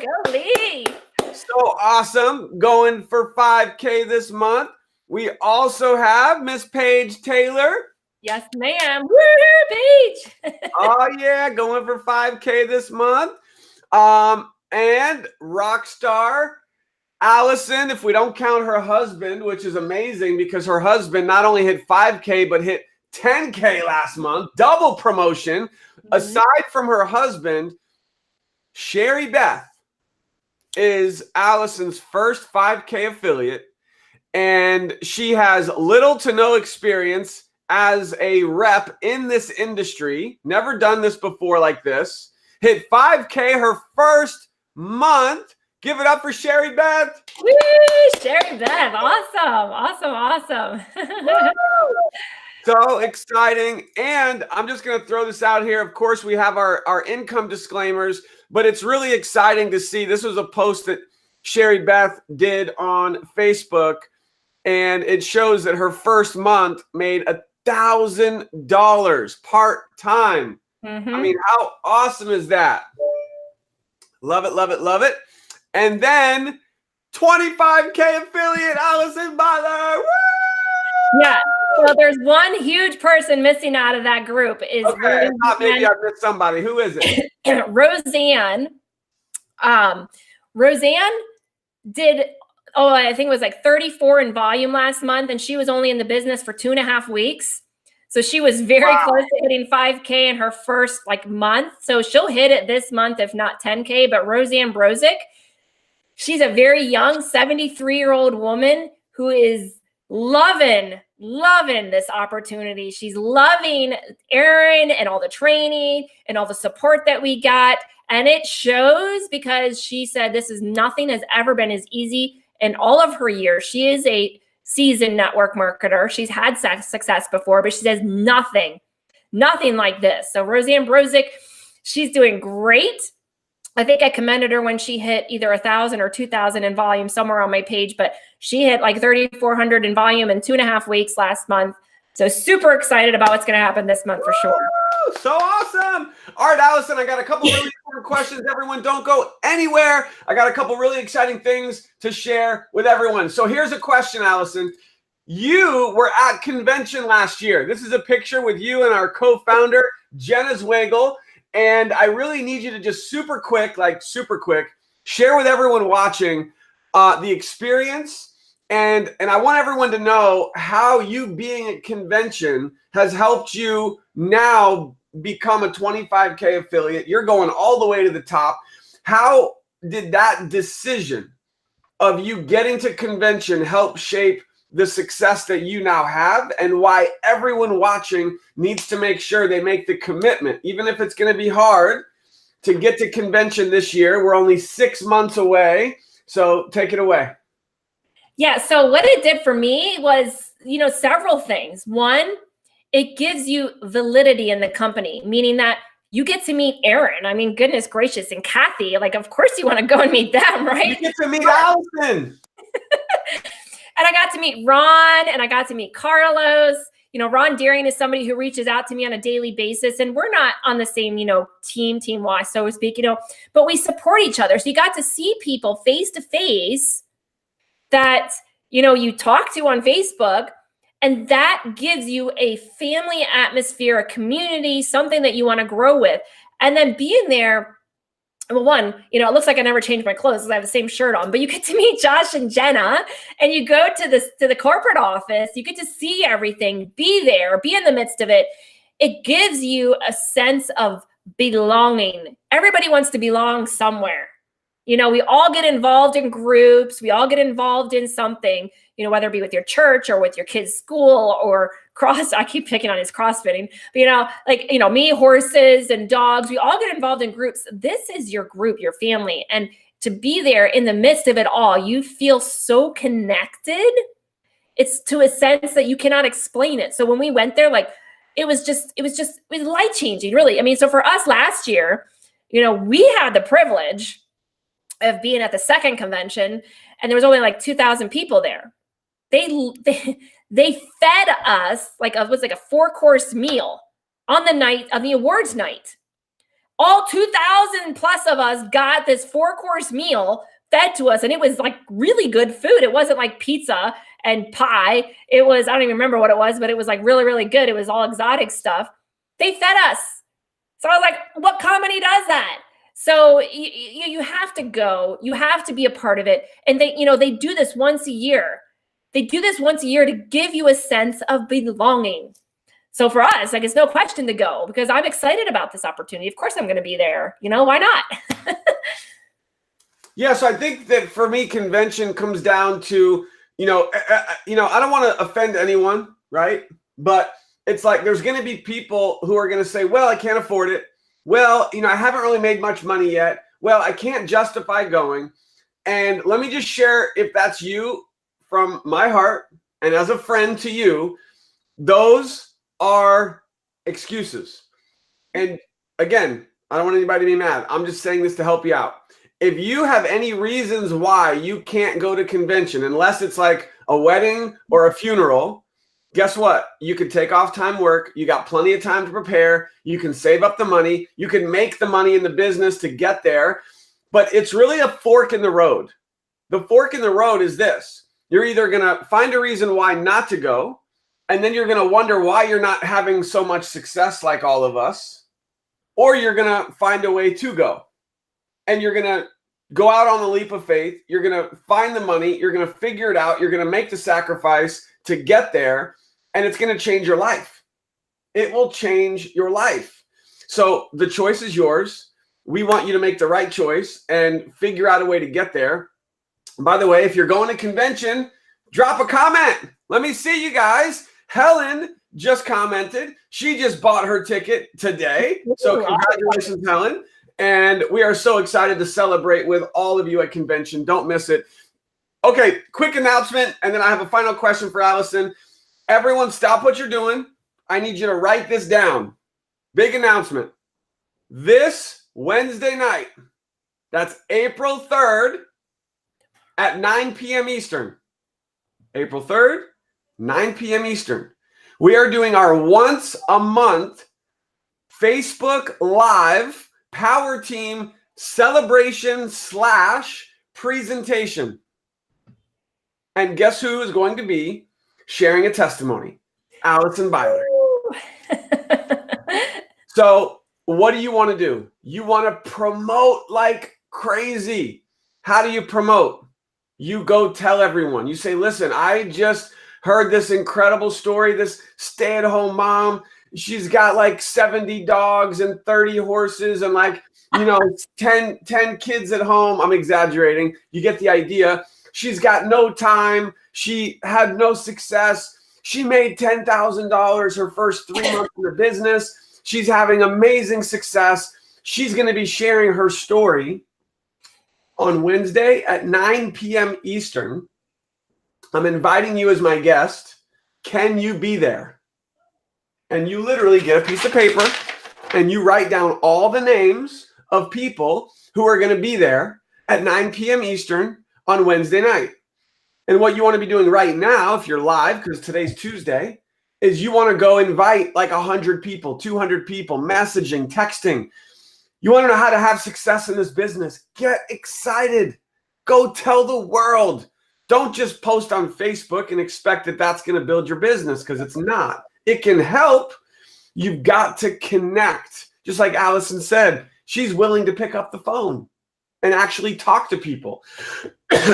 Go, Lee. So awesome. Going for 5K this month. We also have Miss Paige Taylor. Yes, ma'am. Woo, Paige. Oh, yeah. Going for 5K this month. And Rockstar Alison, if we don't count her husband, which is amazing because her husband not only hit 5K, but hit 10K last month, double promotion. Mm-hmm. Aside from her husband, Sherry Beth is Alison's first 5K affiliate, and she has little to no experience as a rep in this industry. Never done this before like this. Hit 5K her first month. Give it up for Sherry Beth. Woo, Sherry Beth. Awesome. So exciting. And I'm just going to throw this out here. Of course, we have our income disclaimers, but it's really exciting to see. This was a post that Sherry Beth did on Facebook, and it shows that her first month made $1,000 part-time. Mm-hmm. I mean, how awesome is that? Love it. And then 25K affiliate, Alison Beiler. Woo! Yeah. So there's one huge person missing out of that group. Maybe I missed somebody. Who is it? Roseanne. Roseanne did, I think it was like 34 in volume last month, and she was only in the business for 2.5 weeks. So she was very close to hitting 5K in her first month. So she'll hit it this month, if not 10K. But Roseanne Brozick, she's a very young 73-year-old woman who is loving this opportunity. She's loving Erin and all the training and all the support that we got. And it shows because she said nothing has ever been as easy in all of her years. She is a seasoned network marketer. She's had success before, but she says nothing like this. So Roseanne Brozick, she's doing great. I think I commended her when she hit either 1,000 or 2,000 in volume somewhere on my page, but she hit 3,400 in volume in 2.5 weeks last month. So super excited about what's going to happen this month for sure. So awesome. All right, Alison, I got a couple really important questions. Everyone, don't go anywhere. I got a couple really exciting things to share with everyone. So here's a question, Alison. You were at convention last year. This is a picture with you and our co-founder, Jenna Zwagel. And I really need you to just super quick, share with everyone watching the experience. And I want everyone to know how you being at convention has helped you now become a 25K affiliate. You're going all the way to the top. How did that decision of you getting to convention help shape the success that you now have, and why everyone watching needs to make sure they make the commitment, even if it's going to be hard, to get to convention this year? We're only 6 months away. So take it away. Yeah. So what it did for me was, several things. One, it gives you validity in the company, meaning that you get to meet Aaron. I mean, goodness gracious, and Kathy. Like, of course you want to go and meet them, right? You get to meet Alison. And I got to meet Ron, and I got to meet Carlos. You know, Ron Deering is somebody who reaches out to me on a daily basis, and we're not on the same, team-wise, so to speak, but we support each other. So you got to see people face to face that, you talk to on Facebook, and that gives you a family atmosphere, a community, something that you want to grow with. And then being there, well, one, it looks like I never changed my clothes because I have the same shirt on, but you get to meet Josh and Jenna, and you go to the corporate office, you get to see everything, be there, be in the midst of it. It gives you a sense of belonging. Everybody wants to belong somewhere. We all get involved in groups. We all get involved in something, whether it be with your church or with your kids' school or I keep picking on his CrossFitting, but me, horses and dogs, we all get involved in groups. This is your group, your family. And to be there in the midst of it all, you feel so connected. It's to a sense that you cannot explain it. So when we went there, it was life changing, really. I mean, so for us last year, we had the privilege of being at the second convention, and there was only 2,000 people there. They fed us it was a 4-course meal on the night of the awards night. All 2,000 plus of us got this 4-course meal fed to us, and it was really good food. It wasn't like pizza and pie. It was, I don't even remember what it was, but it was really, really good. It was all exotic stuff. They fed us. So I was like, what company does that? So you have to go, you have to be a part of it. And they do this once a year. They do this once a year to give you a sense of belonging. So for us, it's no question to go because I'm excited about this opportunity. Of course I'm going to be there. Why not? Yeah. So I think that for me, convention comes down to, I don't want to offend anyone, right? But it's there's going to be people who are going to say, well, I can't afford it. Well, I haven't really made much money yet. Well, I can't justify going. And let me just share, if that's you, from my heart and as a friend to you, those are excuses. And again, I don't want anybody to be mad. I'm just saying this to help you out. If you have any reasons why you can't go to convention, unless it's a wedding or a funeral, guess what? You can take off time work. You got plenty of time to prepare. You can save up the money. You can make the money in the business to get there. But it's really a fork in the road. The fork in the road is this. You're either going to find a reason why not to go, and then you're going to wonder why you're not having so much success like all of us, or you're going to find a way to go. And you're going to go out on the leap of faith. You're going to find the money. You're going to figure it out. You're going to make the sacrifice to get there. And it's going to change your life. It will change your life. So the choice is yours. We want you to make the right choice and figure out a way to get there. By the way, if you're going to convention, drop a comment. Let me see you guys. Helen just commented. She just bought her ticket today. So congratulations, Helen. And we are so excited to celebrate with all of you at convention. Don't miss it. Okay, quick announcement. And then I have a final question for Alison. Everyone stop what you're doing. I need you to write this down. Big announcement. This Wednesday night, that's April 3rd at 9 p.m. Eastern. April 3rd, 9 p.m. Eastern. We are doing our once a month Facebook Live Power Team celebration / presentation. And guess who is going to be sharing a testimony? Alison Beiler. So what do you want to do? You want to promote like crazy. How do you promote? You go tell everyone. You say, listen, I just heard this incredible story, this stay-at-home mom. She's got like 70 dogs and 30 horses and 10 kids at home. I'm exaggerating. You get the idea. She's got no time. She had no success. She made $10,000 her first 3 months in the business. She's having amazing success. She's going to be sharing her story on Wednesday at 9 p.m. Eastern. I'm inviting you as my guest. Can you be there? And you literally get a piece of paper and you write down all the names of people who are going to be there at 9 p.m. Eastern on Wednesday night. And what you want to be doing right now, if you're live, because today's Tuesday, is you want to go invite like 100 people, 200 people, messaging, texting. You want to know how to have success in this business. Get excited. Go tell the world. Don't just post on Facebook and expect that that's going to build your business, because it's not. It can help. You've got to connect. Just like Alison said, she's willing to pick up the phone and actually talk to people.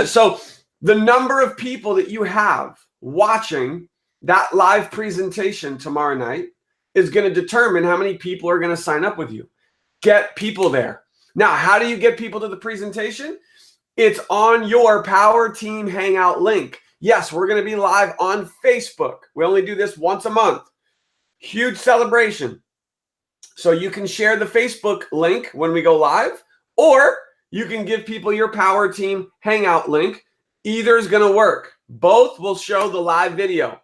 So the number of people that you have watching that live presentation tomorrow night is going to determine how many people are going to sign up with you. Get people there. Now, how do you get people to the presentation? It's on your Power Team Hangout link. Yes, we're going to be live on Facebook. We only do this once a month. Huge celebration. So you can share the Facebook link when we go live, or you can give people your Power Team Hangout link. Either is going to work. Both will show the live video.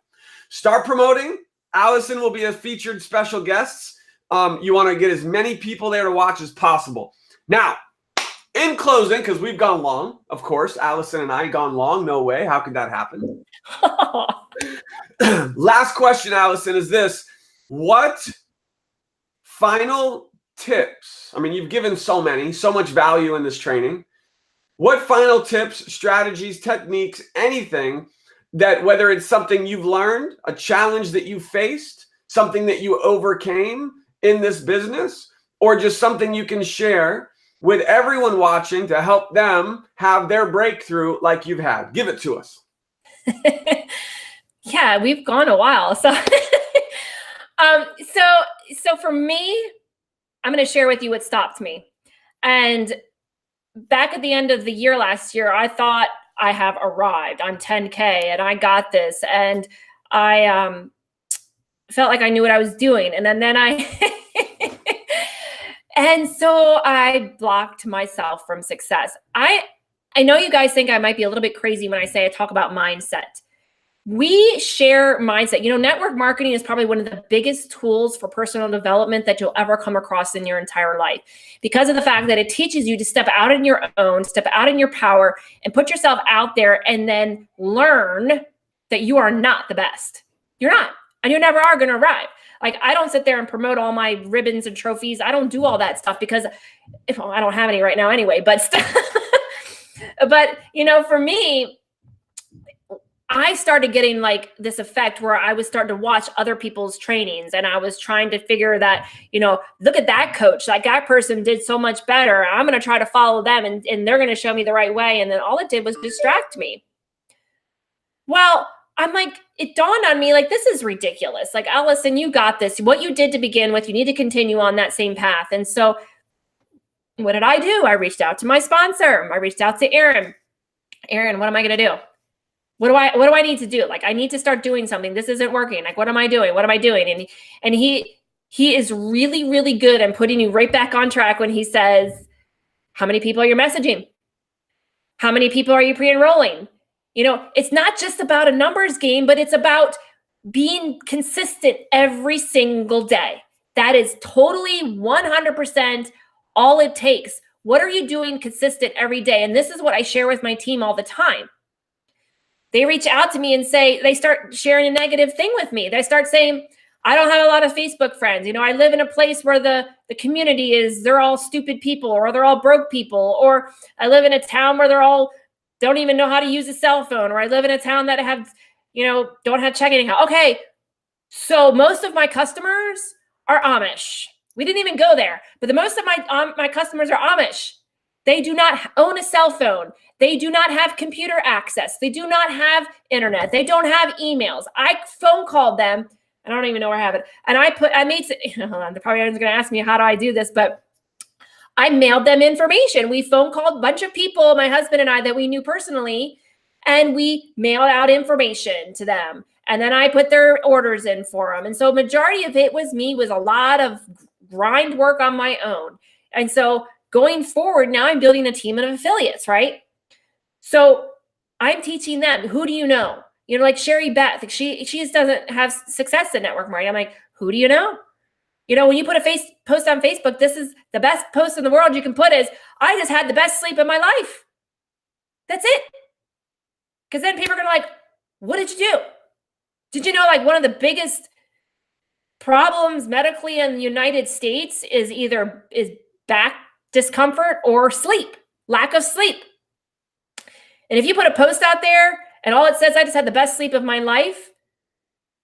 Start promoting. Alison will be a featured special guest. You want to get as many people there to watch as possible. Now, in closing, because we've gone long, of course, Alison and I gone long. No way. How could that happen? Last question, Alison, is this. What final tips? I mean, you've given so much value in this training. What final tips, strategies, techniques, anything that, whether it's something you've learned, a challenge that you faced, something that you overcame in this business, or just something you can share with everyone watching to help them have their breakthrough like you've had? Give it to us. Yeah, we've gone a while. So, so for me, I'm going to share with you what stopped me. And back at the end of the year last year, I thought I have arrived. I'm 10K and I got this. And I felt like I knew what I was doing. And then and so I blocked myself from success. I know you guys think I might be a little bit crazy when I say I talk about mindset. We share mindset. You know, network marketing is probably one of the biggest tools for personal development that you'll ever come across in your entire life, because of the fact that it teaches you to step out in your own, step out in your power, and put yourself out there, and then learn that you are not the best. You're not, and you never are going to arrive. Like, I don't sit there and promote all my ribbons and trophies. I don't do all that stuff because I don't have any right now anyway, but but you know, for me, I started getting like this effect where I was starting to watch other people's trainings, and I was trying to figure that, you know, look at that coach, like that person did so much better. I'm going to try to follow them, and they're going to show me the right way. And then all it did was distract me. Well, I'm like, it dawned on me, like, this is ridiculous. Like, Alison, you got this. What you did to begin with, you need to continue on that same path. And so what did I do? I reached out to my sponsor. I reached out to Aaron. Aaron, what am I going to do? What do I need to do? Like, I need to start doing something. This isn't working. Like, what am I doing? What am I doing? And he is really, really good at putting you right back on track when he says, how many people are you messaging? How many people are you pre-enrolling? You know, it's not just about a numbers game, but it's about being consistent every single day. That is totally 100% all it takes. What are you doing consistent every day? And this is what I share with my team all the time. They reach out to me and say, they start sharing a negative thing with me. They start saying, I don't have a lot of Facebook friends. You know, I live in a place where the community is, they're all stupid people, or they're all broke people. Or I live in a town where they're all don't even know how to use a cell phone. Or I live in a town that have, you know, don't have checking account. Okay, so most of my customers are Amish. We didn't even go there. But the most of my customers are Amish. They do not own a cell phone. They do not have computer access. They do not have internet. They don't have emails. I phone called them. I don't even know where I have it. And I made, hold on, they're probably going to ask me, how do I do this? But I mailed them information. We phone called a bunch of people, my husband and I, that we knew personally, and we mailed out information to them. And then I put their orders in for them. And so majority of it was a lot of grind work on my own. And so going forward, now I'm building a team of affiliates, right? So I'm teaching them, who do you know? You know, like Sherry Beth, she just doesn't have success in network marketing. I'm like, who do you know? When you put a post on Facebook, this is the best post in the world you can put is, I just had the best sleep of my life. That's it. Because then people are going to like, what did you do? Did you know like one of the biggest problems medically in the United States is back discomfort or sleep, lack of sleep. And if you put a post out there and all it says, I just had the best sleep of my life,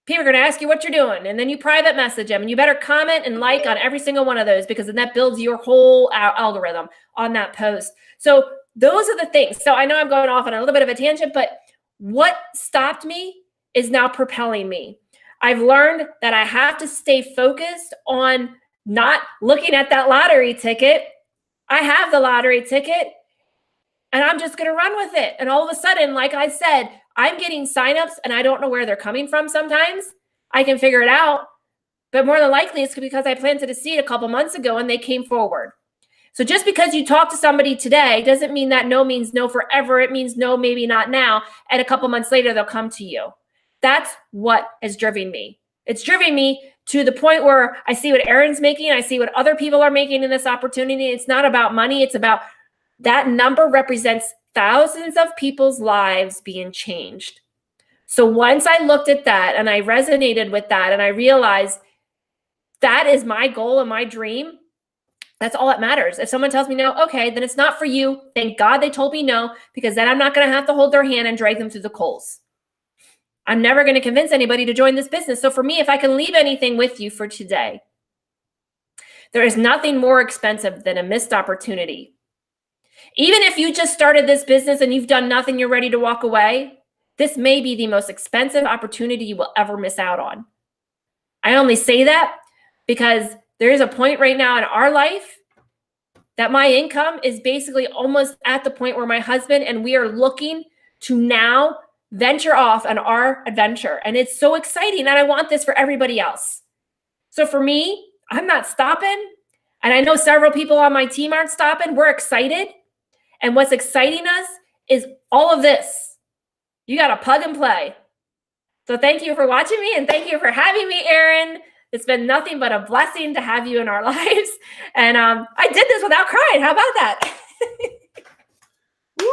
people are going to ask you what you're doing. And then you private message them, and you better comment and like on every single one of those, because then that builds your whole algorithm on that post. So those are the things. So I know I'm going off on a little bit of a tangent, but what stopped me is now propelling me. I've learned that I have to stay focused on not looking at that lottery ticket. I have the lottery ticket and I'm just going to run with it. And all of a sudden, like I said, I'm getting signups and I don't know where they're coming from sometimes. I can figure it out, but more than likely it's because I planted a seed a couple months ago and they came forward. So just because you talk to somebody today doesn't mean that no means no forever. It means no, maybe not now. And a couple months later, they'll come to you. That's what is driven me. It's driven me to the point where I see what Erin's making. I see what other people are making in this opportunity. It's not about money. It's about that number represents thousands of people's lives being changed. So once I looked at that and I resonated with that and I realized that is my goal and my dream, that's all that matters. If someone tells me no, okay, then it's not for you. Thank God they told me no, because then I'm not going to have to hold their hand and drag them through the coals. I'm never going to convince anybody to join this business. So for me, if I can leave anything with you for today, there is nothing more expensive than a missed opportunity. Even if you just started this business and you've done nothing, you're ready to walk away, this may be the most expensive opportunity you will ever miss out on. I only say that because there is a point right now in our life that my income is basically almost at the point where my husband and we are looking to now venture off on our adventure. And it's so exciting. And I want this for everybody else. So for me, I'm not stopping. And I know several people on my team aren't stopping. We're excited. And what's exciting us is all of this. You got to plug and play. So thank you for watching me. And thank you for having me, Erin. It's been nothing but a blessing to have you in our lives. And I did this without crying. How about that? Woo!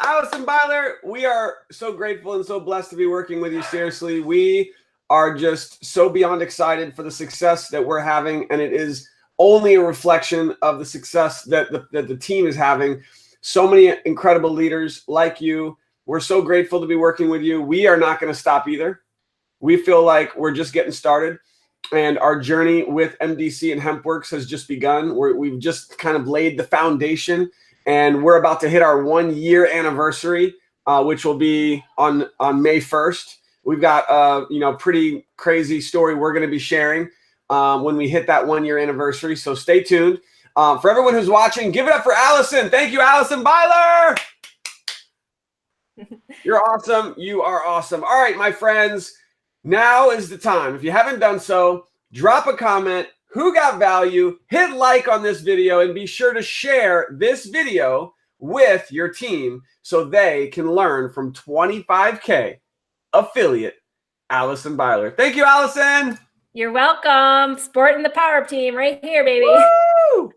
Alison Beiler, we are so grateful and so blessed to be working with you. Seriously, we are just so beyond excited for the success that we're having. And it is only a reflection of the success that the team is having. So many incredible leaders like you. We're so grateful to be working with you. We are not going to stop either. We feel like we're just getting started, and our journey with MDC and HempWorks has just begun. We've just kind of laid the foundation, and we're about to hit our 1-year anniversary, which will be on May 1st. We've got a pretty crazy story we're going to be sharing when we hit that 1-year anniversary. So stay tuned. For everyone who's watching, give it up for Alison. Thank you, Alison Beiler. You're awesome. You are awesome. All right, my friends. Now is the time. If you haven't done so, drop a comment. Who got value? Hit like on this video and be sure to share this video with your team so they can learn from 25K affiliate Alison Beiler. Thank you, Alison. You're welcome. Sporting the power team right here, baby. Woo!